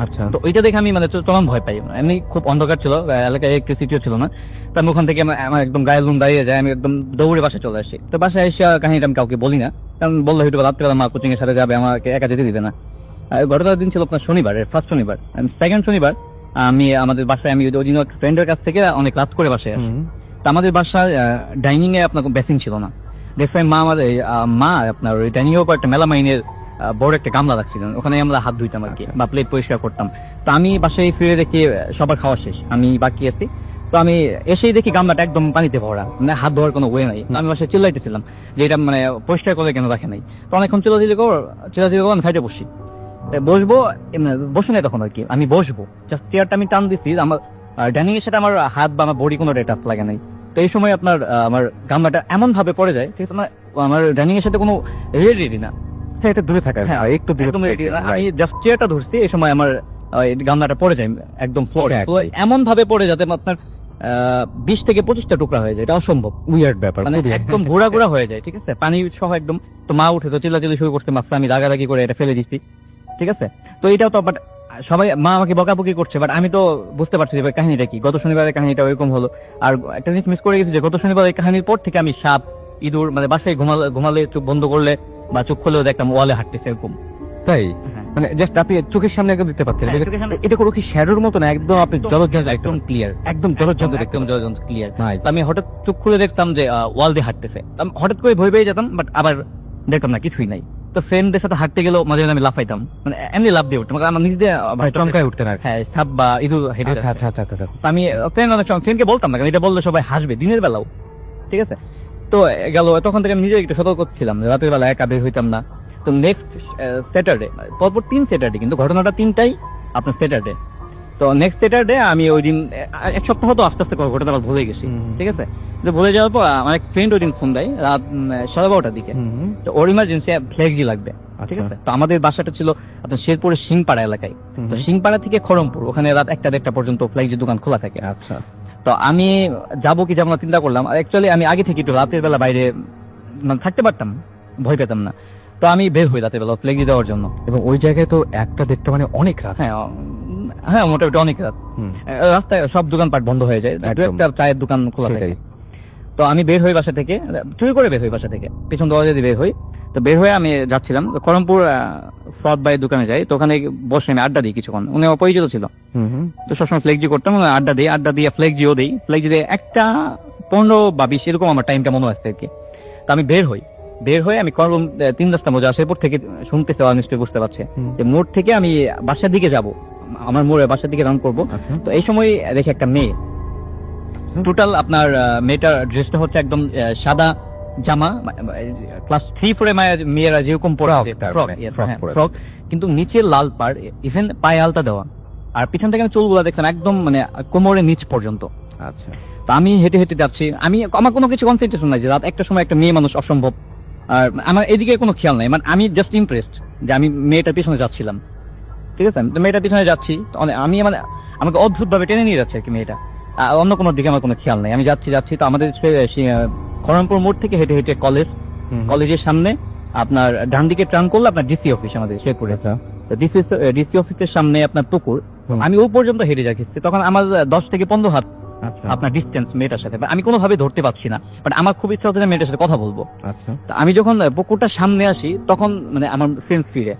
Speaker 2: আচ্ছা
Speaker 1: তো ওইটা দেখে আমি মানে চরম ভয় পাই। এমনি খুব অন্ধকার ছিল, এলাকায় ইলেকট্রিসিটিও ছিল না। তো আমি ওখান থেকে আমার একদম গায়ে লুম দাঁড়িয়ে যায়, আমি একদম দৌড়ে বাসায় চলে আসি। তো বাসায় এসে কাহিনীটা আমি কাউকে বলি না, কারণ বললে হয়তো রাত্রেবেলা মা কোচিং এর সাথে যাবে, আমাকে একা যেতে দিবে না। আর ঘটনার দিন ছিল আপনার শনিবার, ফার্স্ট শনিবার, সেকেন্ড শনিবার। আমি আমাদের বাসায় আমি ওই দিন ফ্রেন্ডের কাছ থেকে অনেক রাত করে বাসায় আসি। তো আমাদের বাসায় ডাইনিং এ আপনার বেসিন ছিল না, দেখবেন মা আমাদের মা আপনার ওই ডাইনিং এর উপর একটা মেলামাইনের বড় একটা গামলা রাখছিলেন, ওখানে আমরা হাত ধুইতাম আর কি, বা প্লেট পরিষ্কার করতাম। তো আমি বাসায় ফিরে দেখি সবার খাওয়া শেষ, আমি বাকি আছি। তো আমি এসেই দেখি গামলাটা একদম পানিতে ভরা, মানে হাত ধোয়ার কোনো ওয়ে নাই। আমি বাসায় চিল্লাইতেছিলাম যে এটা মানে পরিষ্কার করে কেন রাখে নাই। তো অনেকক্ষণ চিল্লাচিল্লি করো আমি সাইডে বসি, বসবো বসে নাই তখন আর কি, আমি বসবো জাস্ট চেয়ারটা আমি টান দিচ্ছি, আমার ডাইনিং এর সাথে আমার হাত বা আমার বডি কোনো টাচ লাগে নাই। তো এই সময় আপনার আমার গামলাটা এমন ভাবে পড়ে যায়, ঠিক আছে, আমার ডাইনিং এর সাথে কোনো রেডি না,
Speaker 2: এটা দূরে থাকা,
Speaker 1: হ্যাঁ
Speaker 2: একটু দূরে
Speaker 1: একদম ready না। আমি জাস্ট চেয়ারটা ধরছি, এই সময় আমার গামলাটা পড়ে যায় একদম ফ্লোরে, এমন ভাবে পড়ে যাতে আপনার 20 থেকে 25টা টুকরা হয়ে যায়, এটা অসম্ভব,
Speaker 2: উইয়ার্ড ব্যাপার,
Speaker 1: মানে একদম ঘোরা ঘোরা হয়ে যায়। ঠিক আছে, পানি সহ একদম। তো মা উঠে তো চিল্লাচিল্লি শুরু করতে, মাত্র আমি রাগারাগি করে এটা ফেলে দিচ্ছি। ঠিক আছে, তো এটাও তো বাট সবাই মা আমাকে বকাবকি করছে, বাট আমি তো বুঝতে পারছি যে কাহিনীটা কি। গত শনিবারের কাহিনীটা ওইরকম হলো। আর একটা জিনিস মিস করে গেছি যে গত শনিবার এই কাহিনীর পর থেকে আমি সাপ, ইঁদুর, মানে বাসায় ঘুমালে চোখ বন্ধ করলে বা চোখ খুলেও দেখতাম ওয়ালে হাঁটতেছে এরকম।
Speaker 2: তাই
Speaker 1: হ্যাঁ।
Speaker 2: মানে জাস্ট আপনি চোখের সামনে একদম দেখতে পাচ্ছেন,
Speaker 1: হ্যাঁ, চোখের সামনে।
Speaker 2: এটা কোনো কি শ্যাডোর মতো না, একদম আপনি জলজ্জান্ত,
Speaker 1: একদম ক্লিয়ার,
Speaker 2: একদম জলজ্জান্ত দেখতে
Speaker 1: একদম জলজন্ত ক্লিয়ার।
Speaker 2: Nice.
Speaker 1: আমি হঠাৎ চোখ খুলে দেখতাম যে ওয়াল দিয়ে হাঁটতেছে। আমি হঠাৎ করে ভয় পেয়ে যেতাম, বাট আবার দেখতাম না কিছুই নাই। তো ফ্রেন্ডদের সাথে হাঁটতে গেলেও মাঝে মাঝে আমি লাফাইতাম, মানে এমনি লাফ দিয়ে উঠতাম, কারণ আমার নিজে
Speaker 2: চমকায় উঠতেন আর কি।
Speaker 1: হ্যাঁ সাপ বা ইঁদুর হেঁটে
Speaker 2: আচ্ছা আচ্ছা আচ্ছা আচ্ছা।
Speaker 1: আমি ফ্রেন্ড অনেক সময় ফ্রেন্ডকে বলতাম না, কারণ এটা বললে সবাই হাসবে দিনের বেলাও। ঠিক আছে, তো গেল তখন থেকে আমি নিজে একটু সতর্ক ছিলাম, রাতের বেলা একা বের হইতাম না। তো নেক্সট স্যাটারডে, পরপর 3 স্যাটারডে, কিন্তু ঘটনাটা 3টাই আপনার স্যাটারডে। তো নেক্সট স্যাটারডে আমি ওই দিন এক সপ্তাহ তো আস্তে আস্তে ঘটনা ভুলে গেছি। ঠিক আছে, তো ভুলে যাওয়ার পর আমার এক ফ্রেন্ড ওই দিন ফোন দেয় রাত 12:30টার দিকে, তো ওর ইমার্জেন্সি ফ্লেক্সি লাগবে। ঠিক আছে, তো আমাদের বাসাটা ছিল আপনার শেরপুরের সিংপাড়া এলাকায়। তো সিংপাড়া থেকে খড়মপুর, ওখানে রাত 1টা-1:30টা পর্যন্ত ফ্লেক্সির দোকান খোলা থাকে।
Speaker 2: আচ্ছা,
Speaker 1: তো আমি যাবো কি যাবো না চিন্তা করলাম। অ্যাকচুয়ালি আমি আগে থেকে একটু রাতের বেলা বাইরে মানে থাকতে পারতাম, ভয় পেতাম না। তো আমি বের হই রাতের বেলা ফ্লেক্সি দেওয়ার জন্য।
Speaker 2: এবং ওই জায়গায় তো 1টা-1:30টা মানে অনেক রাত।
Speaker 1: হ্যাঁ হ্যাঁ মোটামুটি অনেক রাত। রাস্তায় সব দোকানপাট বন্ধ হয়ে যায়,
Speaker 2: একদম।
Speaker 1: একটা চায়ের দোকান খোলা থাকে।
Speaker 2: সেটাই।
Speaker 1: তো আমি বের হই বাসা থেকে, চুরি করে বের হই বাসা থেকে, পিছন দরজা দিয়ে বের হই। তো বের হয়ে আমি যাচ্ছিলাম খড়মপুর ফ্রদ ভাইয়ের দোকানে যাই। তো ওখানে বসে আমি আড্ডা দিই কিছুক্ষণ, উনি আমার পরিচিত ছিল। তো সবসময় ফ্লেক্সি করতাম, আড্ডা দিয়ে ফ্লেক্সিও দিই, ফ্লেক্সি দিয়ে 1টা-15 বা 20 এরকম আমার টাইমটা মনে আসছে আর কি। তো আমি বের হয়ে আমি করলাম 3 রাস্তা মোজা শেরপুর থেকে শুনতেছে, নিশ্চয়ই বুঝতে পারছে যে মোড় থেকে আমি বাসার দিকে যাব, আমার মোড়ে বাসার দিকে রাউন্ড করবো। তো এই সময় দেখি একটা মেয়ে, টোটাল আপনার মেয়েটার ড্রেসটা হচ্ছে একদম সাদা জামা, ক্লাস 3-4 মেয়েরা যেরকম পরে ফ্রক, কিন্তু নিচে লাল পাড়, ইভেন পায়ে আলতা দেওয়া, আর পিছন থেকে আমি চুলগুলা দেখতাম একদম মানে কোমরের নিচ পর্যন্ত।
Speaker 2: আচ্ছা,
Speaker 1: তো আমি হেঁটে হেঁটে যাচ্ছি, আমার কোনো কিছু কনসেন্ট্রেশন নাই যে রাত 1টার সময় একটা মেয়ে মানুষ অসম্ভব, আর আমার এদিকে কোনো খেয়াল নাই, মানে আমি জাস্ট ইমপ্রেসড যে আমি মেয়েটার পিছনে যাচ্ছিলাম। ঠিক আছে, তো মেয়েটার পিছনে যাচ্ছি, আমি মানে আমাকে অদ্ভুত ভাবে টেনে নিয়ে যাচ্ছে আর কি মেয়েটা, অন্য কোনো দিকে আমার কোনো খেয়াল নাই। আমি যাচ্ছি, তো আমাদের খড়মপুর মোড় থেকে হেঁটে হেঁটে কলেজের সামনে আপনার ডান দিকে টার্ন করলে আপনার ডিসি অফিস আমাদের শেরপুরে। ডিসি অফিসের সামনে আপনার পুকুর, আমি ও পর্যন্ত হেঁটে যাচ্ছি। তখন আমার 10 থেকে 15 হাত আপনার ডিস্টেন্স মেয়েটার সাথে, আমি কোনোভাবে ধরতে পারছি না, বাট আমার খুব ইচ্ছা হচ্ছে মেয়েটার সাথে কথা বলবো। তো আমি যখন পুকুরটার সামনে আসি, তখন মানে আমার ফ্রেন্ড ফিরে,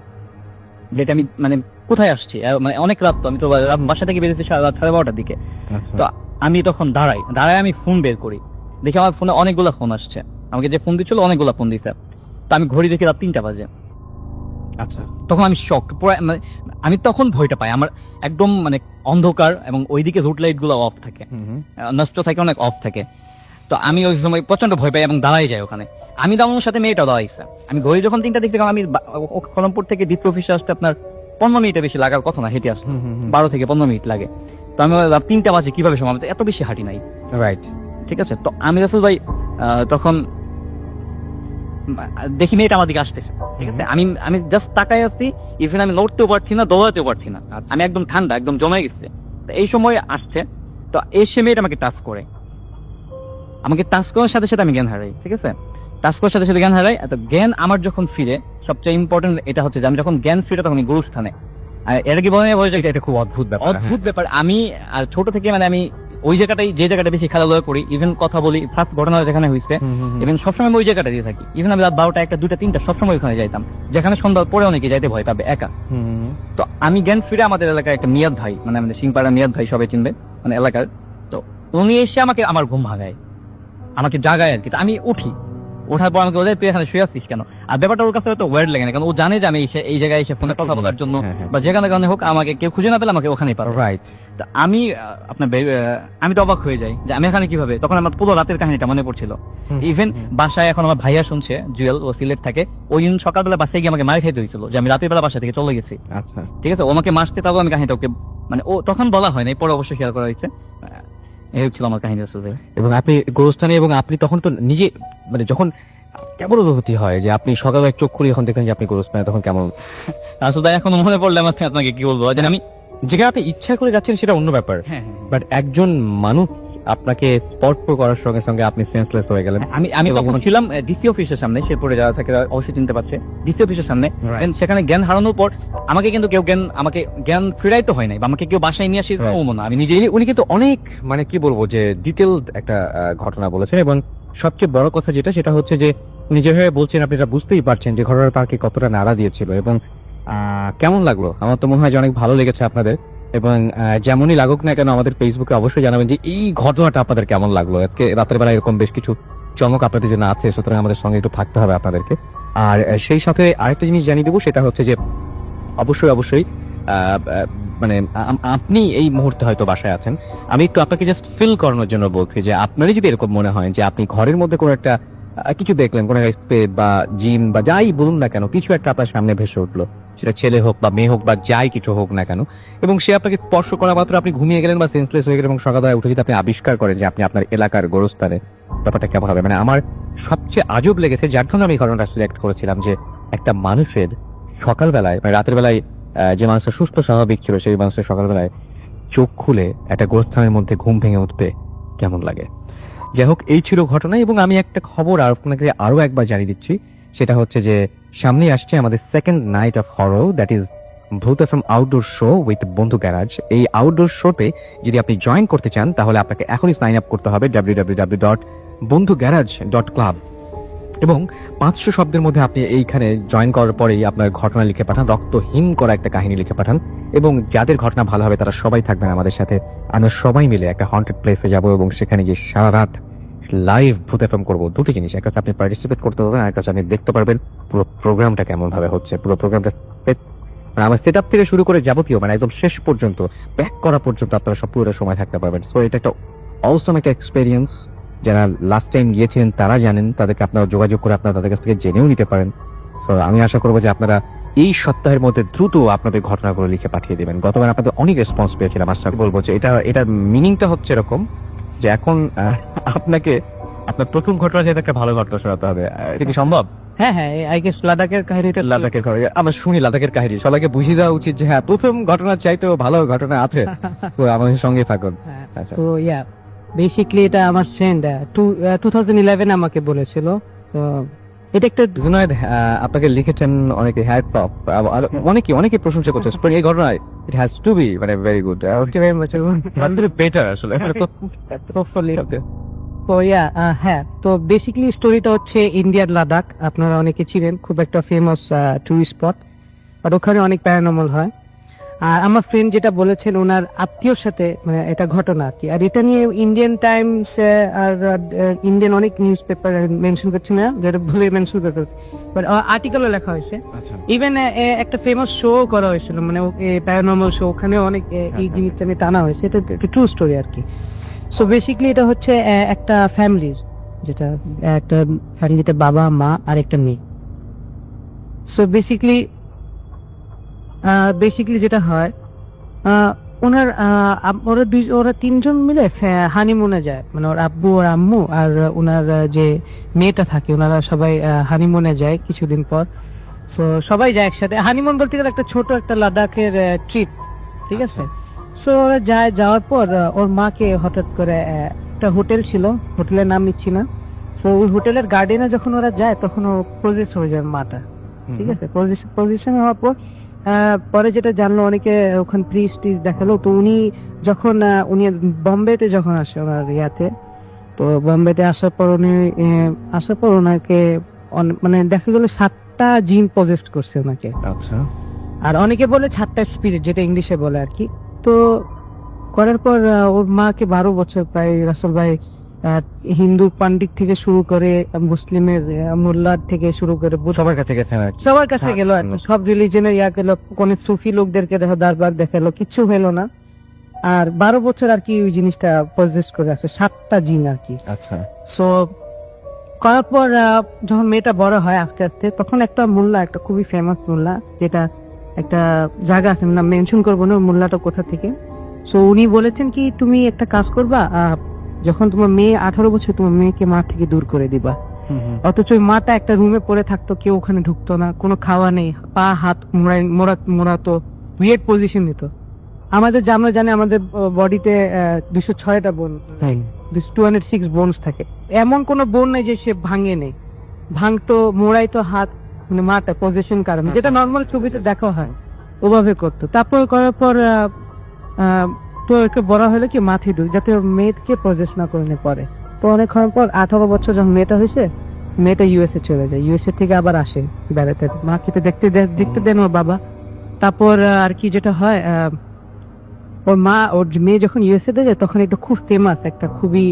Speaker 1: যেটা আমি মানে কোথায় আসছি, মানে অনেক রাত, তো আমি তো বাসা থেকে বেরিয়েছি রাত 12:30টার দিকে। তো আমি তখন দাঁড়াই আমি ফোন বের করি,
Speaker 6: দেখি আমার ফোনে অনেকগুলো ফোন আসছে, আমাকে যে ফোন দিচ্ছিল অনেকগুলো ফোন দিছে। তো আমি ঘড়ি দেখি রাত 3টা বাজে।
Speaker 2: আচ্ছা
Speaker 6: তখন আমি শক, মানে আমি তখন ভয়টা পাই, আমার একদম মানে অন্ধকার এবং ওইদিকে রুট লাইট গুলো অফ থাকে, নষ্ট থাকে, অনেক অফ থাকে। তো আমি ওই সময় প্রচন্ড ভয় পাই এবং দাঁড়াই যাই ওখানে। আমি দাঁড়ানোর সাথে মেয়েটাও দাঁড়াইছে। আমি ঘড়ি যখন 3টা দেখতে গেলাম, আমি কলমপুর থেকে দ্বিতীয় অফিসে আসতে আপনার 15 মিনিটের বেশি লাগার কথা না, হেঁটে আসতে 12 থেকে 15 মিনিট লাগে। তো আমি রাত 3টা বাজে কিভাবে সময়, আমি তো এত বেশি হাঁটি নাই,
Speaker 2: রাইট।
Speaker 6: ঠিক আছে। তো আমি রাসেল ভাই তখন দেখি মেয়েটা আমার দিকে আসতেছে, ঠিক আছে। আমি জাস্ট তাকাই আছি, ইভেন আমি লড়তেও পারছি না, দৌড়াতেও পারছি না, আমি একদম ঠান্ডা, একদম জমে গেছে। তো এই সময় আসছে, তো এসে মেয়েটা আমাকে টাচ করে, আমাকে টাচ করার সাথে সাথে আমি জ্ঞান হারাই, ঠিক আছে। টাচ করার সাথে সাথে জ্ঞান হারাই। তো জ্ঞান আমার যখন ফিরে, সবচেয়ে ইম্পর্টেন্ট এটা হচ্ছে যে আমি যখন জ্ঞান ফিরে তখন গুরুস্থানে। আর এর কি বলে
Speaker 2: এটা খুব অদ্ভুত ব্যাপার।
Speaker 6: অদ্ভুত ব্যাপার। আমি আর ছোট থেকে মানে আমি ওই জায়গাটাই, যে জায়গাটা বেশি খেলাধুলা করি, ইভেন কথা বলি, ফার্স্ট ঘটনা যেখানে হয়েছে, ইভেন সবসময় আমি ওই জায়গাটা দিয়ে থাকি। ইভেন আমি রাত 12টা, 1টা, 2টা, 3টা সবসময় ওখানে যাইতাম, যেখানে সন্ধ্যা পরে অনেকে যাইতে ভয় পাবে একা। তো আমি জ্ঞান ফিরে আমাদের এলাকায় একটা মিয়াদ ভাই, মানে আমাদের সিংপাড়া মিয়াদ ভাই, সবাই চিনবে মানে এলাকার। তো উনি এসে আমাকে আমার ঘুম ভাগায়, আমাকে জাগায় আর কি। তো আমি উঠি, ওঠার পর আমাকে ওদের তুই এখানে শুয়ে আসছিস কেন? আর ব্যাপারটা ওর কাছে তো ওয়ার্ড লাগে না, কারণ ও জানে যে আমি এই জায়গায় এসে ফোনে কথা বলার জন্য বা যেখানে কারণে হোক আমাকে কেউ খুঁজে না পেলে আমাকে ওখানেই পারো।
Speaker 2: রাইট।
Speaker 6: তা আমি আমি তো অবাক হয়ে যাই যে আমি এখানে কিভাবে। তখন আমার পুরো রাতের কাহিনীটা মনে পড়ছিল। ইভেন বাসায় এখন আমার ভাইয়া শুনছে, জুয়েল, ও সিলেট থাকে। ওই দিন সকালবেলা বাসায় গিয়ে আমাকে মার খাইতে হয়েছিল যে আমি রাতের বেলা বাসা থেকে চলে গেছি,
Speaker 2: আচ্ছা
Speaker 6: ঠিক আছে। ও আমাকে মারতে, তাও আমি কাহিনীটা ওকে মানে ও তখন বলা হয় নাই, পরে অবশ্যই শেয়ার করা হয়েছে। এই ছিল আমার কাহিনী আসলে।
Speaker 2: এবং আপনি গোরস্থানে, এবং আপনি তখন তো নিজে মানে যখন কেমন অনুভূতি হয় যে আপনি সকালে চোখ খুলে যখন দেখেন যে আপনি গোরস্থানে, তখন কেমন?
Speaker 6: আসলে এখন মনে পড়লে আমার আপনাকে কি বলবো, যে আমি
Speaker 2: যেখানে আপনি ইচ্ছা করে যাচ্ছেন সেটা অন্য ব্যাপার,
Speaker 6: হ্যাঁ
Speaker 2: বাট একজন মানুষ আপনাকে স্পর্শ করার সঙ্গে সঙ্গে আপনি সেন্সলেস হয়ে গেলেন।
Speaker 6: আমি তখন ছিলাম ডিসি অফিসের সামনে, শেরপুরে যারা থাকে তারা অবশ্যই চিনতে পারছে, ডিসি অফিসের সামনে।
Speaker 2: Right.
Speaker 6: সেখানে জ্ঞান হারানোর পর আমাকে কিন্তু কেউ আমাকে জ্ঞান ফিরাইতে হয় নাই, বা আমাকে কেউ বাসায় নিয়ে আসে,
Speaker 2: Right.
Speaker 6: ও না, আমি নিজেই।
Speaker 2: উনি কিন্তু অনেক মানে কি বলবো যে ডিটেল একটা ঘটনা বলেছেন, এবং সবচেয়ে বড় কথা যেটা, সেটা হচ্ছে যে উনি যেভাবে বলছেন আপনি এটা বুঝতেই পারছেন যে ঘটনা তাকে কতটা নাড়া দিয়েছিল। এবং কেমন লাগলো? আমার তো মনে হয় যে অনেক ভালো লেগেছে আপনাদের। এবং যেমনই লাগুক না কেন, আমাদের ফেসবুকে অবশ্যই জানাবেন যে এই ঘটনাটা আপনাদের কেমন লাগলো। আজকে রাতের বেলা এরকম বেশ কিছু চমক আপনাদের জন্য আছে, সুতরাং আমাদের সঙ্গে একটু থাকতে হবে আপনাদেরকে। আর সেই সাথে আরেকটা জিনিস জানিয়ে দেবো, সেটা হচ্ছে যে অবশ্যই মানে আপনি এই মুহূর্তে হয়তো বাসায় আছেন, আমি একটু আপনাকে জাস্ট ফিল করানোর জন্য বলছি যে আপনারই যদি এরকম মনে হয় যে আপনি ঘরের মধ্যে কোনো একটা কিছু দেখলেন, কোনো স্পেস বা জিম বা যাই বলুন না কেন, কিছু একটা আপনার সামনে ভেসে উঠলো, সেটা ছেলে হোক বা মেয়ে হোক বা যাই কিছু হোক না কেন, এবং সে আপনাকে স্পর্শ করা মাত্র আপনি ঘুমিয়ে গেলেন বা সেন্সলেস হয়ে গেলেন, এবং সকালবেলা উঠে যদি আপনি আবিষ্কার করেন যে আপনি আপনার এলাকার গোরস্থানে, ব্যাপারটা কেমন হবে? মানে আমার সবচেয়ে আজব লেগেছে, যার জন্য আমি এই ঘটনাটা সিলেক্ট করেছিলাম, যে একটা মানুষের সকালবেলায় মানে রাতের বেলায় যে মানুষটা সুস্থ স্বাভাবিক ছিল, সেই মানুষের সকালবেলায় চোখ খুলে একটা গোরস্থানের মধ্যে ঘুম ভেঙে উঠবে কেমন লাগে। যাই হোক, এই ছিল ঘটনা। এবং আমি একটা খবর আপনাকে আরো একবার জানিয়ে দিচ্ছি, সেটা হচ্ছে যে সামনে আসছে আমাদের second night of horror, that is ভূত এফএম আউটডোর শো উইথ বন্ধু গ্যারাজ। এই আউটডোর শোতে যদি আপনি জয়েন করতে চান, তাহলে আপনাকে এখনই সাইন আপ করতে হবে www.bondhugarage.club, এবং 500 শব্দের মধ্যে আপনি এইখানে জয়েন করার পরেই আপনার ঘটনা লিখে পাঠান, রক্তহীন করা একটা কাহিনী লিখে পাঠান, এবং যাদের ঘটনা ভালো হবে তারা সবাই থাকবেন আমাদের সাথে। আমরা সবাই মিলে একটা হন্টেড প্লেসে যাব, এবং সেখানে গিয়ে সারা রাত লাইভ ভূত এফএম করবো। দুটি জিনিস, একটা আপনি পার্টিসিপেট করতে পারবেন, আর কাছে আপনি দেখতে পারবেন পুরো প্রোগ্রামটা কেমন ভাবে হচ্ছে। পুরো প্রোগ্রামটা মানে আমার সেট আপ থেকে শুরু করে যাবতীয় মানে একদম শেষ পর্যন্ত ব্যাক করা পর্যন্ত আপনারা সব পুরো সময় থাকতে পারবেন। সো এটা একটা অসম একটা এক্সপেরিয়েন্স। যারা লাস্ট টাইম গিয়েছিলেন তারা জানেন, তাদেরকে আপনারা যোগাযোগ করে আপনারা তাদের কাছ থেকে জেনেও নিতে পারেন। তো আমি আশা করবো যে আপনারা এই সপ্তাহের মধ্যে দ্রুত আপনাদের ঘটনাগুলো লিখে পাঠিয়ে দেবেন। গতবার আপনাদের অনেক রেসপন্স পেয়েছিলাম। আশা বলবো যে এটার মিনিংটা হচ্ছে এরকম যে এখন আপনাকে আপনার প্রথম ঘটনা যেটা একটা ভালো ঘটনা শোনাতে হবে। এটা কি সম্ভব?
Speaker 3: হ্যাঁ হ্যাঁ, আই গেস লাদাখের কাহিনীটা।
Speaker 2: লাদাখের খবর আমরা শুনি, লাদাখের কাহিনী সবাইকে বুঝিয়ে দেওয়া উচিত যে হ্যাঁ, প্রথম ঘটনার চাইতেও ভালো ঘটনা আছে। তো আমাদের সঙ্গে থাকুন। আচ্ছা,
Speaker 3: তো ইয়া, বেসিক্যালি এটা আমার ফ্রেন্ড 2011 আমাকে বলেছিল। তো এটা একটা
Speaker 2: জুনায়েদ আপনাকে লিখেছেন অনেকে, হ্যাট টপ, আর অনেকে প্রশংসা করছে এই ঘটনায়। ইট হ্যাজ টু বি মানে ভেরি গুড, বেটার আসলে।
Speaker 3: তো ইয়া, হ্যাঁ, তো বেসিক্যালি স্টোরিটা হচ্ছে ইন্ডিয়ার লাদাখ। আপনারা অনেকে চিনেন, খুব একটা ফেমাস টুরিস্ট স্পট, বাট ওখানে অনেক প্যারানর্মাল হয়। আর আমার ফ্রেন্ড যেটা বলেছেন ওনার আত্মীয়র সাথে মানে এটা ঘটনা আর কি। আর এটা নিয়ে ইন্ডিয়ান টাইমস আর ইন্ডিয়ান অনেক নিউজ পেপার মেনশন করছি না, যেটা ভুলে মেনশন করতে, বাট আর্টিকেলও লেখা হয়েছে। ইভেন একটা ফেমাস শো করা হয়েছিল, মানে প্যারানর্মাল শো, ওখানে অনেক এই জিনিসটা নিয়ে টানা হয়েছে। এটা একটা ট্রু স্টোরি আর কি। সো বেসিক্যালি এটা হচ্ছে একটা ফ্যামিলির, যেটা একটা ফ্যামিলিতে বাবা মা আর একটা মেয়ে। সো বেসিক্যালি যেটা হয়, ওরা তিনজন মিলে হানিমুনে যায়, মানে ওর আব্বু ওর আম্মু আর ওনার যে মেয়েটা থাকে, ওনারা সবাই হানিমুনে যায় কিছুদিন পর। তো সবাই যায় একসাথে। হানিমুন বলতে গেলে একটা ছোট একটা লাদাখের ট্রিপ, ঠিক আছে। সো ওরা যাওয়ার পর ওর মাকে হঠাৎ করে একটা হোটেল ছিল, হোটেলের নাম নিচ্ছি না, তো ওই হোটেলের গার্ডেনে যখন ওরা যায় তখন ও পজিশন হয়ে যায় মাটা, ঠিক আছে। পজিশন হওয়ার পর পরে যেটা জানলো অনেকে, ওখানে প্রিস্ট দেখালো। তো উনি যখন উনি বোম্বেতে যখন আসে ওনার ইয়াতে, তো বোম্বেতে আসার পর ওনাকে মানে দেখা গেলো 7টা জিন পজেস্ট করছে ওনাকে।
Speaker 5: আচ্ছা,
Speaker 3: আর অনেকে বলে 7টা স্পিরিট, যেটা ইংলিশে বলে আর কি। তো করার পর ওর মাকে 12 বছর প্রায় রাসেল ভাই হিন্দু পান্ডিত থেকে শুরু করে মুসলিমের মোল্লার থেকে শুরু করে
Speaker 1: সবার কাছে গেছেন আর কি।
Speaker 3: সবার কাছে গেল আর কি। সব রিলিজনের গেল, কোন সুফি লোকদেরকে দেখো দরবার দেখালো, কিচ্ছু হলো না। আর 12 বছর আর কি ওই জিনিসটা পজেস করে আছে, 7টা জিন আর কি।
Speaker 1: আচ্ছা,
Speaker 3: সো করার পর যখন মেয়েটা বড় হয় আস্তে আস্তে, তখন একটা মোল্লা, একটা খুবই ফেমাস মোল্লা, যেটা একটা জায়গা আছে, নাম মেনশন করবো না মোল্লাটা কোথা থেকে। সো উনি বলেছেন কি, তুমি একটা কাজ করবা, যখন তোমার মেয়ে 18 বছর, তোমার মেয়েকে মা থেকে দূর করে দিবা। অথচ ওই মাটা একটা রুমে পড়ে থাকতো, কেউ ওখানে ঢুকতো না, কোনো খাওয়া নেই, পা হাত মোড়াতো, উইয়ার্ড পজিশন নিত। আমরা জানি আমাদের বডিতে 206টা বোন, 206 বোনস থাকে। এমন কোনো বোন নেই যে সে ভাঙে নেই, ভাঙতো, মোড়াইতো হাত, মানে মাটা পজিশন কারণে, যেটা নর্মাল ছবিতে দেখা হয়, ওভাবে করতো। তারপর করার পর তো একে বড় হলে কি মাথায় দুই, যাতে ওর মেয়েকে পজেস না করে পরে। তো অনেকক্ষণ পর 18 বছর যখন মেয়েটা হয়েছে, মেয়েটা ইউএসএ চলে যায়। ইউএসএ থেকে আবার আসে বেড়াতে, মাকে তো দেখতে দেন ওর বাবা। তারপর আর কি যেটা হয়, ওর মেয়ে যখন ইউএসএ তে যায়, তখন একটা খুব ফেমাস, একটা খুবই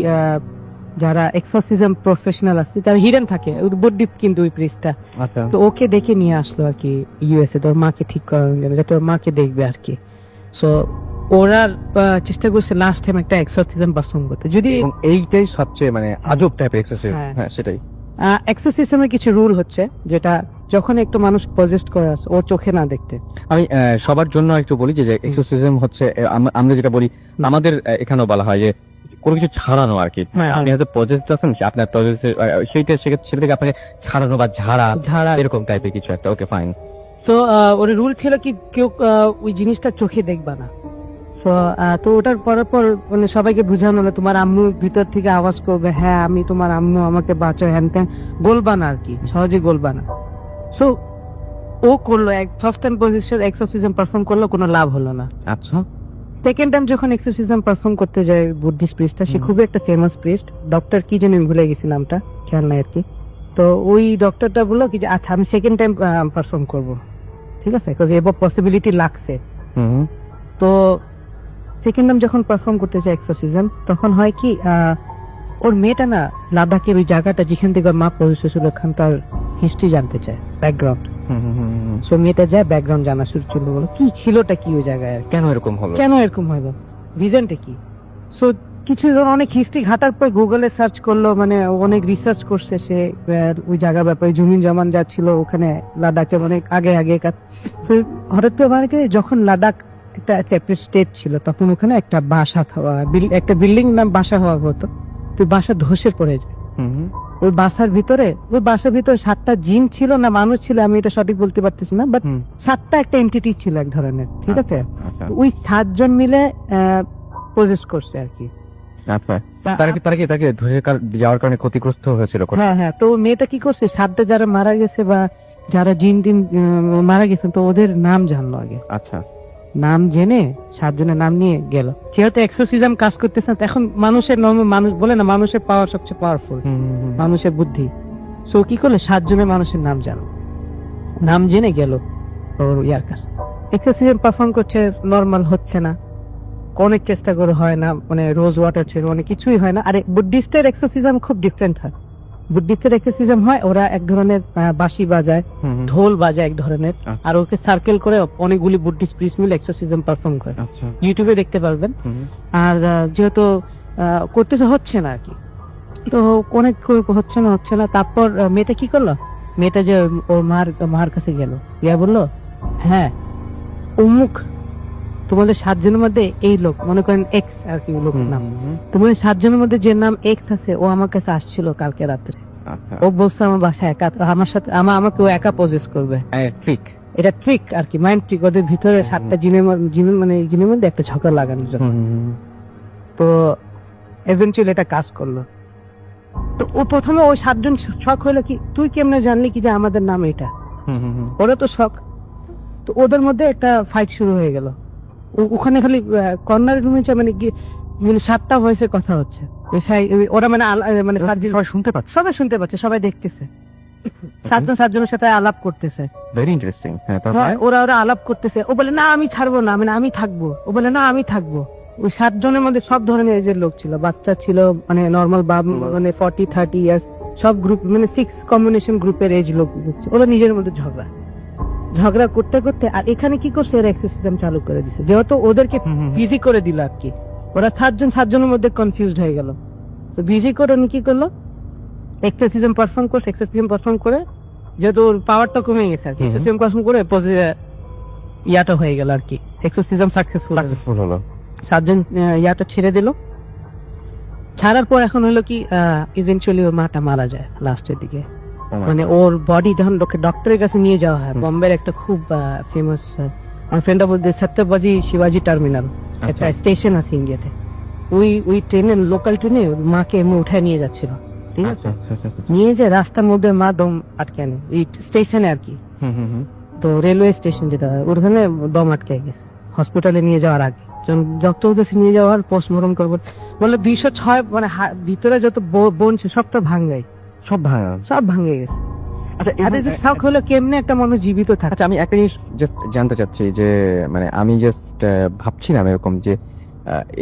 Speaker 3: যারা এক্সোরসিজম প্রফেশনাল আছে তারা হিডেন থাকে, ডিপ কিন্তু ওই প্রিস্টটা।
Speaker 1: আচ্ছা,
Speaker 3: তো ওকে ডেকে নিয়ে আসলো আর কি ইউএসএ, তোর মাকে ঠিক করানোর জন্য, যাতে ওর মাকে দেখবে আর কি। সো ওরা চেষ্টা করছে লাস্ট টাইম একটা এক্সোরসিজম পারফর্ম করতে। যদি
Speaker 5: এবং এইটাই সবচেয়ে মানে আজব টাইপের এক্সেসিভ।
Speaker 3: হ্যাঁ।
Speaker 5: হ্যাঁ, সেটাই।
Speaker 3: এক্সোরসিজমের কিছু রুল হচ্ছে, যেটা যখন একটা মানুষ পজেস্ট করে আসে ওর চোখে না দেখতে।
Speaker 1: আমি সবার জন্য একটু বলি যে এক্সোরসিজম হচ্ছে আমরা যেটা বলি, আমাদের এখানেও বলা হয় যে কোনো কিছু ছাড়ানো আর কি।
Speaker 3: হ্যাঁ,
Speaker 1: আপনি এজ এ পজেসড আছেন, আপনার সেটা সেটা থেকে আপনাকে ছাড়ানো বা ঝাড়া এরকম টাইপের কিছু একটা। ওকে, ফাইন।
Speaker 3: তো ওর রুল ছিল কি, কেউ ওই জিনিসটা চোখে দেখবা না। তো ওটার পরের পর মানে সবাইকে বোঝানো হলো, তোমার আম্মু ভিতর থেকে আওয়াজ করবে, হ্যাঁ আমি তোমার আম্মু, আমাকে বাঁচাও, হ্যান ত্যান, বলবা না আর কি, সহজে বলবা না। সো ও করলো, first time position exorcism perform করলো, কোনো লাভ হলো না।
Speaker 1: আচ্ছা,
Speaker 3: সেকেন্ড টাইম যখন এক্সোরসিজম পারফর্ম করতে যায় বুদ্ধিস্ট প্রিস্টটা, সে খুবই একটা ফেমাস প্রিস্ট, ডক্টর কি যেন ভুলে গেছি নামটা, খেয়াল নাই আর কি। তো ওই ডক্টরটা বললো কি যে আচ্ছা আমি সেকেন্ড টাইম পারফর্ম করবো, ঠিক আছে, বিকজ এবার পসিবিলিটি লাগছে। তো সেকেন্ড টাইম যখন পারফর্ম করতে যায় এক্সোরসিজম, তখন হয় কি, ওর মেয়েটা না লাদাখের ওই জায়গাটা যেখান থেকে ওর মা প্রবেশ হয়েছিল, ওখানকার হিস্ট্রি জানতে চায়, ব্যাকগ্রাউন্ড। সো মেয়েটা যায় ব্যাকগ্রাউন্ড জানা শুরু করলো, বলো কি ছিলটা কি ওই জায়গায়,
Speaker 1: কেন এরকম হলো?
Speaker 3: কেন এরকম হলো, রিজনটা কি। সো কিছু অনেক হিস্ট্রি ঘাটার পর গুগলে সার্চ করলো, মানে অনেক রিসার্চ করছে সে ওই জায়গার ব্যাপারে, জমিন জমান যা ছিল ওখানে লাদাখে অনেক আগে হঠাৎ করে মানে যখন লাদাখ একটা স্টেট ছিল, তখন ওখানে একটা বাসা একটা বিল্ডিং নাম বাসা হওয়া হতো। তো বাসা ধসে পড়ে যায়। ওই বাসার ভিতরে 7টা জিন ছিল না মানুষ ছিল, আমি এটা সঠিক বলতে পারতেছি না, বাট 7টা একটা এন্টিটি ছিল এক ধরনের, ঠিক আছে। ওই 7 জন মিলে পজেস করছে আর কি।
Speaker 1: আচ্ছা, তাকে ধসে যাওয়ার কারণে ক্ষতিগ্রস্ত হয়েছিল?
Speaker 3: হ্যাঁ। তো মেয়েটা কি করছে, 7টা যারা মারা গেছে বা যারা জিন মারা গেছেন, তো ওদের নাম জানলো আগে।
Speaker 1: আচ্ছা,
Speaker 3: নাম জেনে 7 জনের নাম নিয়ে গেল। যেহেতু এক্সোরসিজম কাজ করতেছে না, এখন মানুষ বলে না, মানুষের পাওয়ার সবচেয়ে পাওয়ারফুল, মানুষের বুদ্ধি। সো কি করলো, 7 জনের মানুষের নাম জানো, নাম জেনে গেল ওর ইয়ার কাছে। এক্সারসাইজ পারফর্ম করছে, নর্মাল হচ্ছে না, অনেক চেষ্টা করে হয় না, মানে রোজ ওয়াটার ছিল, অনেক কিছুই হয় না। আর বুদ্ধিস্টের এক্সারসাইজ খুব ডিফারেন্ট হয়। বুদ্ধিস্টের এক্সারসাইজ হয় ওরা এক ধরনের বাঁশি বাজায়, ঢোল বাজায় এক ধরনের, আর ওকে সার্কেল করে অনেকগুলি বুদ্ধিস্ট প্রিস্ট মিলে এক্সারসাইজ পারফর্ম করে, ইউটিউবে দেখতে পারবেন। আর যেহেতু করতে তো হচ্ছে না আর কি, তো অনেক হচ্ছে না। তারপর মেয়েটা কি করলো, মেয়েটা যে ওর মার কাছে গেল, ইয়া বললো, হ্যাঁ অমুক তোমাদের 7 জনের মধ্যে এই লোক, মনে করেন এক্স আর কি লোক নাম, তোমাদের 7 জনের মধ্যে যে নাম এক্স আছে ও আমার কাছে আসছিল কালকে রাত্রে, ও বলছে আমার বাসায় একা, আমার সাথে আমাকে ও একা পজেস করবে।
Speaker 1: ঠিক
Speaker 3: এটা ট্রিক আর কি, মাইন্ড ট্রিক, ওদের ভিতরে 7টা জিনের মধ্যে একটা ঝগড়া লাগানোর জন্য। তো এভেন্চুয়ালি এটা কাজ করলো। তো ও প্রথমে ওই 7 জন শখ হলো কি, তুই কেমনে জানলি কি যে আমাদের নাম এটা, ওরা তো শখ। তো ওদের মধ্যে একটা ফাইট শুরু হয়ে গেল ওখানে, খালি কর্নার রুমে মানে 7টা ভয়েসে কথা হচ্ছে, ওরা মানে মানে
Speaker 1: সবাই শুনতে পাচ্ছে,
Speaker 3: সবাই শুনতে পাচ্ছে, সবাই দেখতেছে, 7 জনের সাথে আলাপ করতেছে।
Speaker 1: Very interesting. হ্যাঁ,
Speaker 3: হ্যাঁ, ওরা আলাপ করতেছে। ও বলে না আমি ছাড়বো না, মানে আমি থাকবো। ও বলে না আমি থাকবো। ওই 7 জনের মধ্যে সব ধরনের এজের লোক ছিল, বাচ্চা ছিল, মানে নর্মাল মানে 40-30 ইয়ার্স, সব গ্রুপ, মানে 6 কম্বিনেশন গ্রুপের এজ লোক। ওরা নিজের মধ্যে ঝগড়া করতে করতে, আর এখানে কি করছে, এর এক্সারসাইজ চালু করে দিছে, যেহেতু ওদেরকে বিজি করে দিল আর কি। ওরা 7 জনের মধ্যে কনফিউজড হয়ে গেল। তো বিজি করে উনি কি করলো, এক্সারসাইজ পারফর্ম করে, যেহেতু ওর পাওয়ারটা কমে গেছে আর কি, এক্সারসাইজ পারফর্ম করে ইয়াটা হয়ে গেল আর কি, এক্সারসাইজ সাকসেসফুল
Speaker 1: হলো।
Speaker 3: 7 জন ইয়াটা ছেড়ে দিল। ছাড়ার পর এখন হলো কি, ইভেন্চুয়ালি ওর মাটা মারা যায় লাস্টের দিকে। মানে ওর বডি যখন ডক্টরের কাছে নিয়ে যাওয়া হয়, বম্বের একটা খুব ফেমাস, আমার ফ্রেন্ডটা বলতে, সত্যবাজি শিবাজি টার্মিনাল একটা স্টেশন আছে ইন্ডিয়াতে, ওই ট্রেনে, লোকাল ট্রেনে মাকে এমনি উঠায় নিয়ে যাচ্ছিল, ঠিক আছে, নিয়ে যে রাস্তার মধ্যে মা দম আটকে আনে, এই স্টেশনে আর কি। তো রেলওয়ে স্টেশন যেটা হয় ওখানে দম আটকে গেছে, হসপিটালে নিয়ে যাওয়ার আগে, ডক্টর কাছে নিয়ে যাওয়ার পোস্টমর্টম করবো, বলে 206, মানে ভিতরে যত বোন ছিল সবটা ভাঙ্গাই, সব ভাঙে গেছে। আচ্ছা, এদের যে শখ হলো কেমনে একটা মানুষ জীবিত থাকে।
Speaker 1: আচ্ছা, আমি একটা জিনিস জানতে চাচ্ছি যে, মানে আমি জাস্ট ভাবছিলাম এরকম যে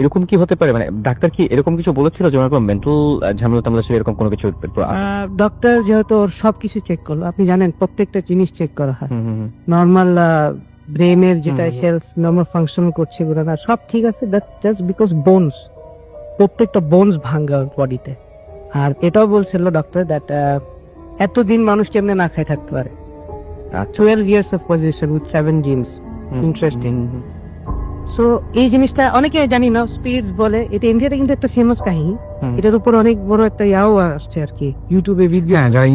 Speaker 1: এরকম কি হতে পারে, মানে ডাক্তার কি এরকম কিছু বলেছিল যে ওরকম মেন্টাল ঝামেলা টামেলা ছিল, এরকম কোনো কিছু?
Speaker 3: ডক্টর যেহেতু ওর সবকিছু চেক করলো, আপনি জানেন প্রত্যেকটা জিনিস চেক করা হয়, নর্মাল ব্রেনের যেটা সেলস নর্মাল ফাংশন করছে ওগুলো না, সব ঠিক আছে, দ্যাট জাস্ট বিকজ বোনস, প্রত্যেকটা বোনস ভাঙ্গা বডিতে। আর এটাও বলছিল ডক্টর দ্যাট এতদিন মানুষ কেমনে না খাই থাকতে পারে, 12 years of possession with 7 genes, interesting. So এই জিনিসটা অনেকে জানি না, স্পেস বলে, এটা ইন্ডিয়াতে কিন্তু একটা ফেমাস কাহিনী, এটার উপর অনেক বড় একটা ইয়াও আসছে আর কি, ইউটিউবে ভিডিও।
Speaker 2: যারা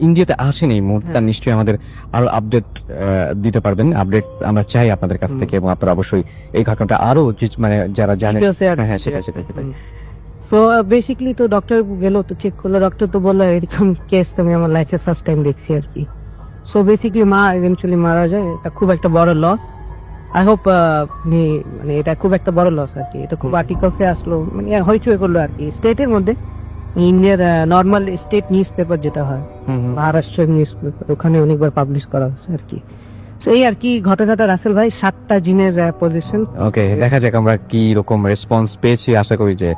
Speaker 2: ইন্ডিয়াতে আসেন এই মুহূর্তে, নিশ্চয়ই আমাদের আরো আপডেট দিতে পারবেন। আপডেট আমরা চাই আপনাদের কাছ থেকে, এবং আপনারা অবশ্যই এই ঘটনাটা আরো মানে যারা জানেন, হ্যাঁ সেটাই।
Speaker 3: সো বেসিক্যালি তো ডক্টর গেল, তো চেক করলো, ডক্টর তো বললো এরকম কেস তুমি আমার লাইফে ফার্স্ট টাইম দেখছি আর কি। সো বেসিক্যালি মা ইভেন্চুয়ালি মারা যায়, এটা খুব একটা বড় লস। আই হোপ মানে এটা খুব একটা বড় লস আর কি, এটা খুব আর্টিকেলসে আসলো, মানে হইচই করলো আর কি স্টেটের মধ্যে, ইন্ডিয়ার নর্মাল স্টেট নিউজ পেপার যেটা হয়, মহারাষ্ট্রের নিউজ পেপার, ওখানে অনেকবার পাবলিশ করা হয়েছে আর কি। তো এই আর কি ঘটনাটা রাসেল ভাই, 7টা জিনের পজিশন।
Speaker 2: ওকে, দেখা যাক আমরা কি রকম রেসপন্স পেয়েছি, আশা করি যে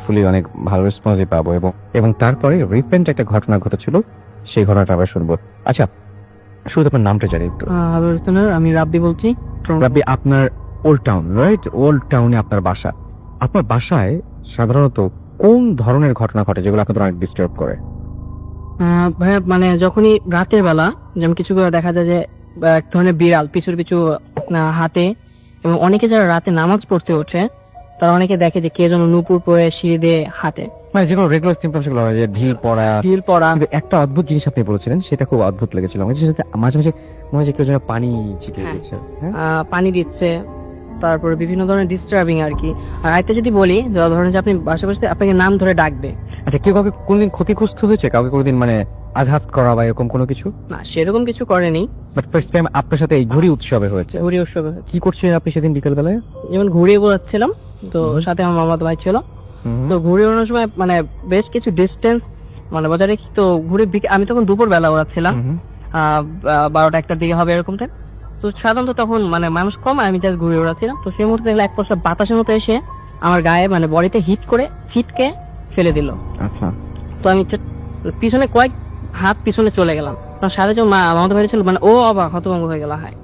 Speaker 2: ফুলি অনেক ভালো রেসপন্সই পাবো। এবং তারপরে রিপেন্ট একটা ঘটনা ঘটেছিল, সেই ঘটনাটা আমরা শুনবো। আচ্ছা, শুরুতে আপনার নামটা জানি একটু।
Speaker 3: আমি রাব্বি বলছি।
Speaker 2: রাব্বি, আপনার ওল্ড টাউন, রাইট? ওল্ড টাউনে আপনার বাসা। আপনার বাসায় সাধারণত কোন ধরনের ঘটনা ঘটে যেগুলো আপনাদের অনেক ডিস্টার্ব করে?
Speaker 3: ভাইয়া, মানে যখনই রাতের বেলা, যেমন কিছু দেখা যায় যে এক ধরনের বিড়াল পিছু হাতে, এবং অনেকে যারা রাতে নামাজ পড়তে ওঠে তারা অনেকে দেখে যে কে যেন নূপুর পরে সিঁড়ি দিয়ে হাতে,
Speaker 2: মানে যেগুলো রেগুলার সিম্পটমস সেগুলো হয়, যে ঢিল পড়া। কিন্তু একটা অদ্ভুত জিনিস আপনি বলেছিলেন, সেটা খুব অদ্ভুত লেগেছিল আমার, যেটা মাঝে মাঝে মনে হয় কেউ যেন পানি ছিটিয়ে দিচ্ছে।
Speaker 3: পানি দিচ্ছে, তারপরে বিভিন্ন ধরনের ডিস্টার্বিং আর কি। আর একটা যদি বলি, ধরেন যে আপনি বাসা বসে আপনাকে নাম ধরে ডাকবে।
Speaker 2: আচ্ছা, কেউ কাউকে কোনদিন ক্ষতিগ্রস্ত হয়েছে, কাউকে কোনদিন মানে আঘাত করা বা এরকম কোনো কিছু?
Speaker 3: না, সেরকম কিছু করেনি।
Speaker 2: বাট ফার্স্ট টাইম আপনার সাথে এই ঘুড়ি উৎসবে হয়েছে।
Speaker 3: ঘুড়ি উৎসবে
Speaker 2: কি করছিলেন আপনি সেদিন বিকেল বেলায়?
Speaker 3: যেমন ঘুড়ি উড়াচ্ছিলাম, তো সাথে আমার মামাতো ভাই ছিল, তো ঘুড়ি ওড়ানোর সময় মানে বেশ কিছু ডিস্টেন্স মানে বজায় রেখে, তো ঘুড়ি আমি তখন দুপুর বেলা ওড়াচ্ছিলাম, 12টা 1টার দিকে হবে এরকম টাইম। তো সাধারণত তখন মানে মানুষ কম, আমি জাস্ট ঘুরে বেড়াচ্ছিলাম। তো সেই মুহূর্তে এক পশলা বাতাসের মতো এসে আমার গায়ে মানে বডিতে হিট করে ফিটকে ফেলে দিল।
Speaker 1: আচ্ছা
Speaker 3: তো আমি পিছনে কয়েক হাত পিছনে চলে গেলাম। তখন সাথে যে মা আমাদের বাড়ি ছিল, মানে ও অবাক হতভম্ব হয়ে গেল। হয়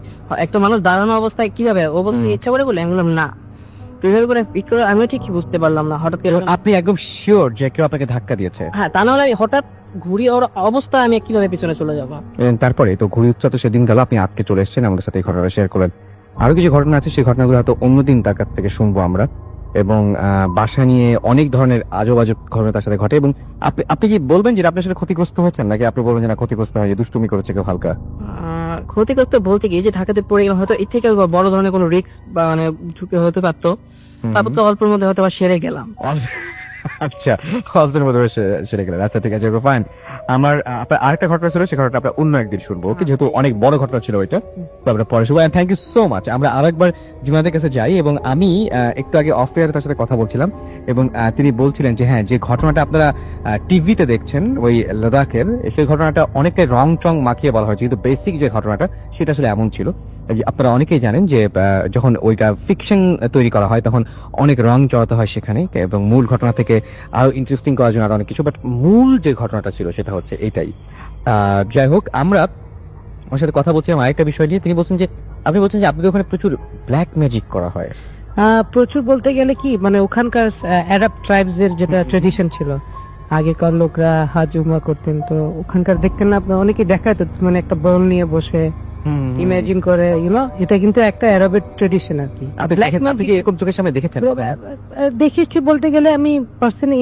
Speaker 3: একটা মানুষ দাঁড়ানো অবস্থায় কিভাবে, ও বলতে ইচ্ছা করে বলে, আমি বললাম না প্রিপেয়ার করে ফিট করে, আমিও ঠিক বুঝতে পারলাম না হঠাৎ করে।
Speaker 2: আপনি একদম শিওর যে কেউ আপনাকে ধাক্কা দিয়েছে?
Speaker 3: হ্যাঁ, তা নাহলে আমি হঠাৎ ঘুরি ওর অবস্থা আমি কিভাবে পিছনে চলে যাবো।
Speaker 1: তারপরে তো ঘুরি উৎসব তো সেদিন গেল, আপনি আজকে চলে এসেছেন আমাদের সাথে এই ঘটনাটা শেয়ার করলেন। আরো কিছু ঘটনা আছে, সেই ঘটনাগুলো হয়তো অন্যদিন তার কাছ থেকে শুনবো আমরা। এবং বাসা নিয়ে অনেক ধরনের আজব আজব ঘটনা তার সাথে ঘটে। এবং আপনি কি বলবেন যে আপনার সাথে ক্ষতিগ্রস্ত হয়েছেন, নাকি আপনি বলবেন যে না ক্ষতিগ্রস্ত হয়ে দুষ্টুমি করেছে কেউ হালকা?
Speaker 3: ক্ষতিগ্রস্ত বলতে গিয়ে যে ঢাকাতে পড়ে গেলাম, হয়তো এর থেকে বড় ধরনের কোনো রিস্ক বা মানে ঝুঁকি হতে পারতো। তারপর তো অল্পের মধ্যে হয়তো সেরে গেলাম।
Speaker 1: আচ্ছা, হজদের মধ্যে সেরে গেলেন। আচ্ছা ঠিক আছে, ফাইন। আমার আপনার আরেকটা ঘটনা ছিল, সেই ঘটনাটা আমরা অন্য একদিন শুনবো, ওকে, যেহেতু অনেক বড় ঘটনা ছিল ওইটা, তো আমরা পরে শুনবো। Thank you so much. আমরা আরেকবার জিমাদের কাছে যাই, এবং আমি একটু আগে অফ এয়ারে তার সাথে কথা বলছিলাম, এবং তিনি বলছিলেন যে হ্যাঁ, যে ঘটনাটা আপনারা টিভিতে দেখছেন ওই লাদাখের, সেই ঘটনাটা অনেকটাই রং চং মাখিয়ে বলা হয়েছে, কিন্তু বেসিক যে ঘটনাটা সেটা আসলে এমন ছিল। আপনারা অনেকেই জানেন যে যখন ওইটা ফিকশন তৈরি করা হয় তখন অনেক রং জড়াতে হয় সেখানে, এবং মূল ঘটনা থেকে আরো ইন্টারেস্টিং করার জন্য আরো অনেক কিছু, বাট মূল যে ঘটনাটা ছিল সেটা হচ্ছে এটাই। যাই হোক, আমরা ওর সাথে কথা বলছিলাম আরেকটা বিষয় নিয়ে। তিনি বলছেন যে আপনি বলছেন যে আপনাদের ওখানে প্রচুর ব্ল্যাক ম্যাজিক করা হয়।
Speaker 3: প্রচুর বলতে গেলে কি, মানে ওখানকার অ্যারাব ট্রাইবস এর যেটা ট্রেডিশন ছিল, আগেকার লোকরা হাজ উমরা করতেন, তো ওখানকার দেখতেন না আপনার অনেকেই দেখাতো, মানে একটা বল নিয়ে বসে ইমাজিন করে, এটা কিন্তু একটা অ্যারাবের ট্রেডিশন আর কি।
Speaker 1: আপনি কি এরকম চোখের সামনে দেখেছেন?
Speaker 3: দেখেছি বলতে গেলে আমি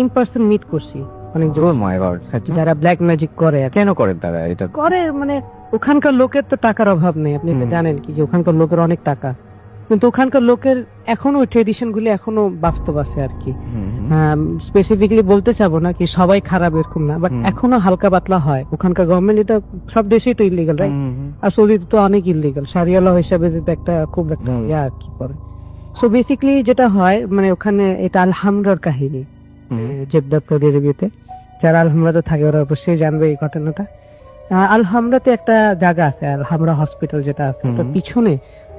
Speaker 3: ইন পার্সন মিট করছি অনেক
Speaker 1: Oh my God,
Speaker 3: যারা ব্ল্যাক ম্যাজিক করে।
Speaker 1: কেন করেন তারা এটা?
Speaker 3: করে মানে ওখানকার লোকের তো টাকার অভাব নেই, আপনি তো জানেন কি যে ওখানকার লোকের অনেক টাকা, কিন্তু ওখানকার লোকের এখনো ওই ট্রেডিশন গুলি এখনো বাস্তব আছে আর কি। স্পেসিফিকলি বলতে চাবো না কি সবাই খারাপ এরকম না, বাট এখনো হালকা পাতলা হয়। ওখানকার গভর্নমেন্ট, এটা সব দেশেই তো ইলিগাল, রাইট? আর সৌদিতে তো অনেক ইলিগাল, শারিয়া ল হিসাবে যেটা একটা খুব একটা আর কি করে। সো বেসিক্যালি যেটা হয়, মানে ওখানে এটা আলহামরার কাহিনী, জেদ্দা সৌদি আরবিয়াতে। যারা আলহামরাতে থাকে ওরা অবশ্যই জানবে এই ঘটনাটা। আলহামরাতে একটা জায়গা আছে, আলহামরা হসপিটাল যেটা আছে, তো পিছনে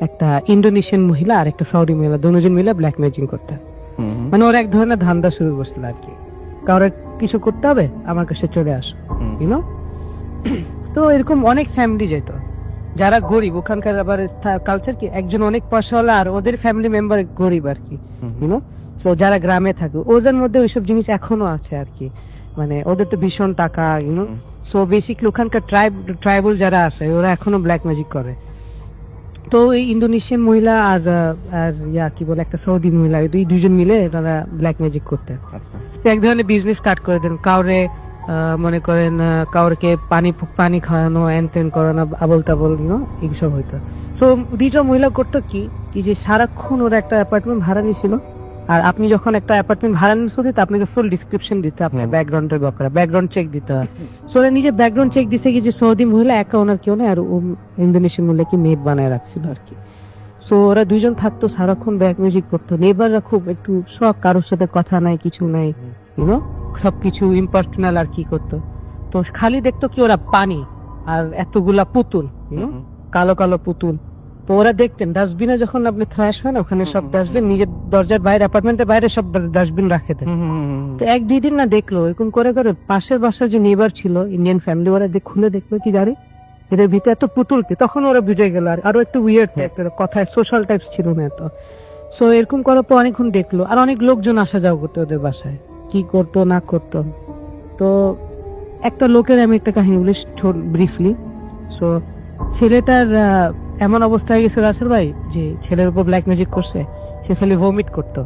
Speaker 3: একটা ইন্দোনেশিয়ান মহিলা আর একটা সৌদি মহিলা, দুজন মিলে ব্ল্যাক ম্যাজিক করতে, মানে ওরা এক ধরনের ধান্দা শুরু করছিল আর কি। কারো কিছু করতে হবে, আমার কাছে চলে আসো, ইউনো। তো এরকম অনেক ফ্যামিলি যেত যারা গরিব, ওখানকার আবার কালচার কি, একজন অনেক পয়সাওয়ালা আর ওদের ফ্যামিলি মেম্বার গরিব আর কি, ইউনো। তো যারা গ্রামে থাকে ওদের মধ্যে ওইসব জিনিস এখনো আছে আর কি, মানে ওদের তো ভীষণ টাকা, ইউনো। সো বেসিকলি ওখানকার ট্রাইবাল যারা আছে ওরা এখনো ব্ল্যাক ম্যাজিক করে। তো এই ইন্দোনেশিয়ান মহিলা আর কি বলে একটা সৌদি মহিলা, দুইজন মিলে তারা ব্ল্যাক ম্যাজিক করতেন। এক ধরনের বিজনেস স্টার্ট করে দেন। কাউরে মনে করেন কাউকে পানি খাওয়ানো, এন তেন করানো, আবল তাবল, এইসব হইতো। তো দুইজন মহিলা করতো কি যে সারাক্ষণ ওরা একটা অ্যাপার্টমেন্ট ভাড়া নিয়েছিল, আর আপনি যখন একটা অ্যাপার্টমেন্ট ভাড়া নিতে আপনাকে ফুল ডিসক্রিপশন দিতে, আপনার ব্যাকগ্রাউন্ডের ব্যাপারে ব্যাকগ্রাউন্ড চেক দিতে হয়। সো ওরা নিজে ব্যাকগ্রাউন্ড চেক দিতে গিয়ে যে সৌদি মহিলা একা, ওনার কেউ নেই, আর ইন্দোনেশিয়ান মহিলাকে মেড বানায় রাখছিল আর কি। সো ওরা দুইজন থাকতো, সারাক্ষণ ব্ল্যাক মিউজিক করতো। নেবাররা খুব একটু শখ, কারোর সাথে কথা নাই, কিছু নাই, সবকিছু ইম্পার্সোনাল আর কি করতো। তো খালি দেখতো কি ওরা পানি আর এতগুলা পুতুল, কালো কালো পুতুল। তো ওরা দেখতেন ডাস্টবিনে যখন আপনি থ্রাশ হয় না, ওখানে সব ডাস্টবিন নিজের দরজার বাইরে, অ্যাপার্টমেন্টের বাইরে সব ডাস্টবিন রাখে দেন। তো এক দুই দিন না দেখলো এরকম করে করে, পাশের বাসার যে নেবার ছিল ইন্ডিয়ান ফ্যামিলি, ওরা খুলে দেখলো কি জানি এদের ভিতরে এত পুতুল কি, তখন ওরা বুঝে গেল। আর আরো একটু উইয়ার্ড টাইপের, কথায় সোশ্যাল টাইপস ছিল না এত। সো এরকম করার পর অনেকক্ষণ দেখলো, আর অনেক লোকজন আসা যাওয়া করতো ওদের বাসায়, কি করতো না করতো। তো একটা লোকের আমি একটা কাহিনী বলি ব্রিফলি। সো ছেলেটার এমন অবস্থা হয়ে গেছে রাসেল ভাই, যে ছেলের উপর ব্ল্যাক ম্যাজিক করছে, সে খালি ভমিট করতো,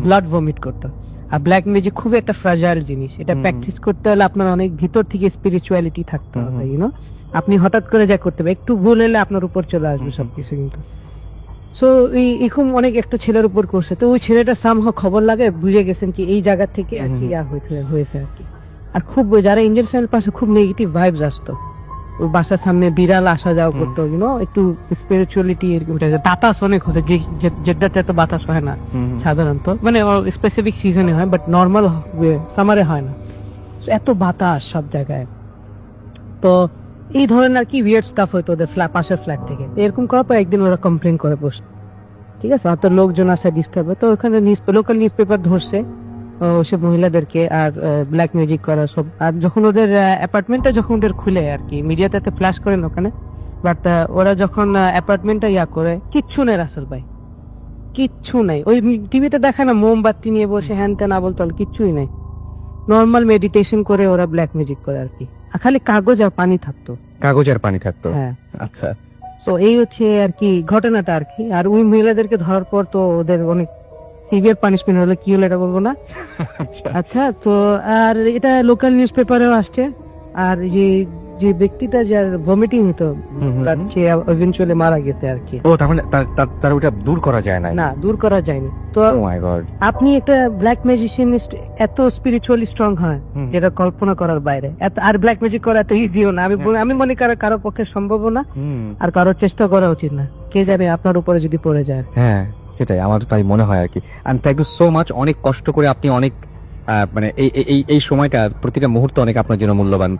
Speaker 3: ব্লাড ভমিট করতো। আর ব্ল্যাক ম্যাজিক খুব একটা ফ্রাজাইল জিনিস, এটা প্র্যাকটিস করতে হলে আপনার অনেক ভিতর থেকে স্পিরিচুয়ালিটি থাকতে হবে, আপনি হঠাৎ করে যা করতে হবে, একটু ভুল হলে আপনার উপর চলে আসবে সবকিছু কিন্তু। সো এরকম অনেক একটা ছেলের উপর করছে। তো ওই ছেলেটা সামহাও খবর লাগে, বুঝে গেছেন কি এই জায়গা থেকে আর কি হয়েছে আর কি। আর খুব যারা ইন্ডিয়ান ফ্যামিলির পাশে খুব নেগেটিভ ভাইবস আসতো, ওই বাসার সামনে বিড়াল আসা যাওয়া করতো, একটু স্পিরিচুয়ালিটি এরকম। বাতাস অনেক হতো, যেটাতে এত বাতাস হয় না সাধারণত, মানে স্পেসিফিক সিজনে হয়, বাট নর্মাল সামারে হয় না। এত বাতাস সব জায়গায়। তো এই ধরনের আর কি উইয়ার্ড স্টাফ হইতো ওদের পাশের ফ্ল্যাট থেকে। এরকম করার পর একদিন ওরা কমপ্লেন করে বসে, ঠিক আছে, হয়তো লোকজন আসে ডিস্টার্ব, তো ওখানে লোকাল নিউজ পেপার ধরছে ওসব মহিলাদেরকে আর ব্ল্যাক মিউজিক করা সব। আর যখন ওদের অ্যাপার্টমেন্টটা যখন ওদের খুলে আর কি মিডিয়াতে ফ্ল্যাশ করেন ওখানে, বাট ওরা যখন অ্যাপার্টমেন্টটা করে কিচ্ছু নেই রাসেল ভাই, কিচ্ছু নাই। ওই টিভিতে দেখা না মোমবাতি নিয়ে বসে হ্যান ত্যান আবল তল, কিচ্ছুই নাই। নর্মাল মেডিটেশন করে ওরা ব্ল্যাক মিউজিক করে আর কি, আর খালি কাগজ আর পানি থাকতো।
Speaker 2: কাগজ আর পানি থাকতো।
Speaker 3: হ্যাঁ,
Speaker 2: আচ্ছা,
Speaker 3: তো এই হচ্ছে আর কি ঘটনাটা আর কি। আর ওই মহিলাদেরকে ধরার পর তো ওদের অনেক সিভিয়ার পানিশমেন্ট হলো, কি হলো এটা বলবো না। আচ্ছা, তো আর এটা লোকাল নিউজ পেপারেও আসছে। আর যে ব্যক্তিটা যার ভমিটিং হতো সে ইভেনচুয়ালি মারা গেছে আর কি।
Speaker 2: ও তার মানে তার ওটা দূর করা যায় না।
Speaker 3: না, দূর করা যায়নি। তো
Speaker 2: ও মাই গড।
Speaker 3: আপনি একটা ব্ল্যাক ম্যাজিশিয়ান এত স্পিরিচুয়ালি স্ট্রং হয় যেটা কল্পনা করার বাইরে। আর ব্ল্যাক ম্যাজিক করা এত ইজিও না। আমি মনে করি কারো পক্ষে সম্ভব না, আর কারোর চেষ্টা করা উচিত না। কে জানে আপনার উপরে যদি পড়ে যায়।
Speaker 2: হ্যাঁ, সেটাই আমার তাই মনে হয় আর কি। And thank you so much. অনেক কষ্ট করে আপনি অনেক মানে এই সময়টা প্রতিটা মুহূর্ত অনেক আপনার জন্য মূল্যবান।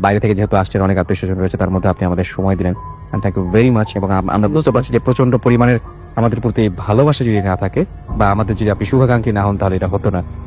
Speaker 2: বাইরে থেকে যেহেতু আসছেন, অনেক আত্মীয় স্বজন রয়েছে, তার মধ্যে আপনি আমাদের সময় দিলেন। Thank you very much. এবং আমরা বুঝতে পারছি যে প্রচন্ড পরিমাণের আমাদের প্রতি ভালোবাসা যদি না থাকে বা আমাদের যদি আপনি শুভাকাঙ্ক্ষী না হন, তাহলে এটা হতো না।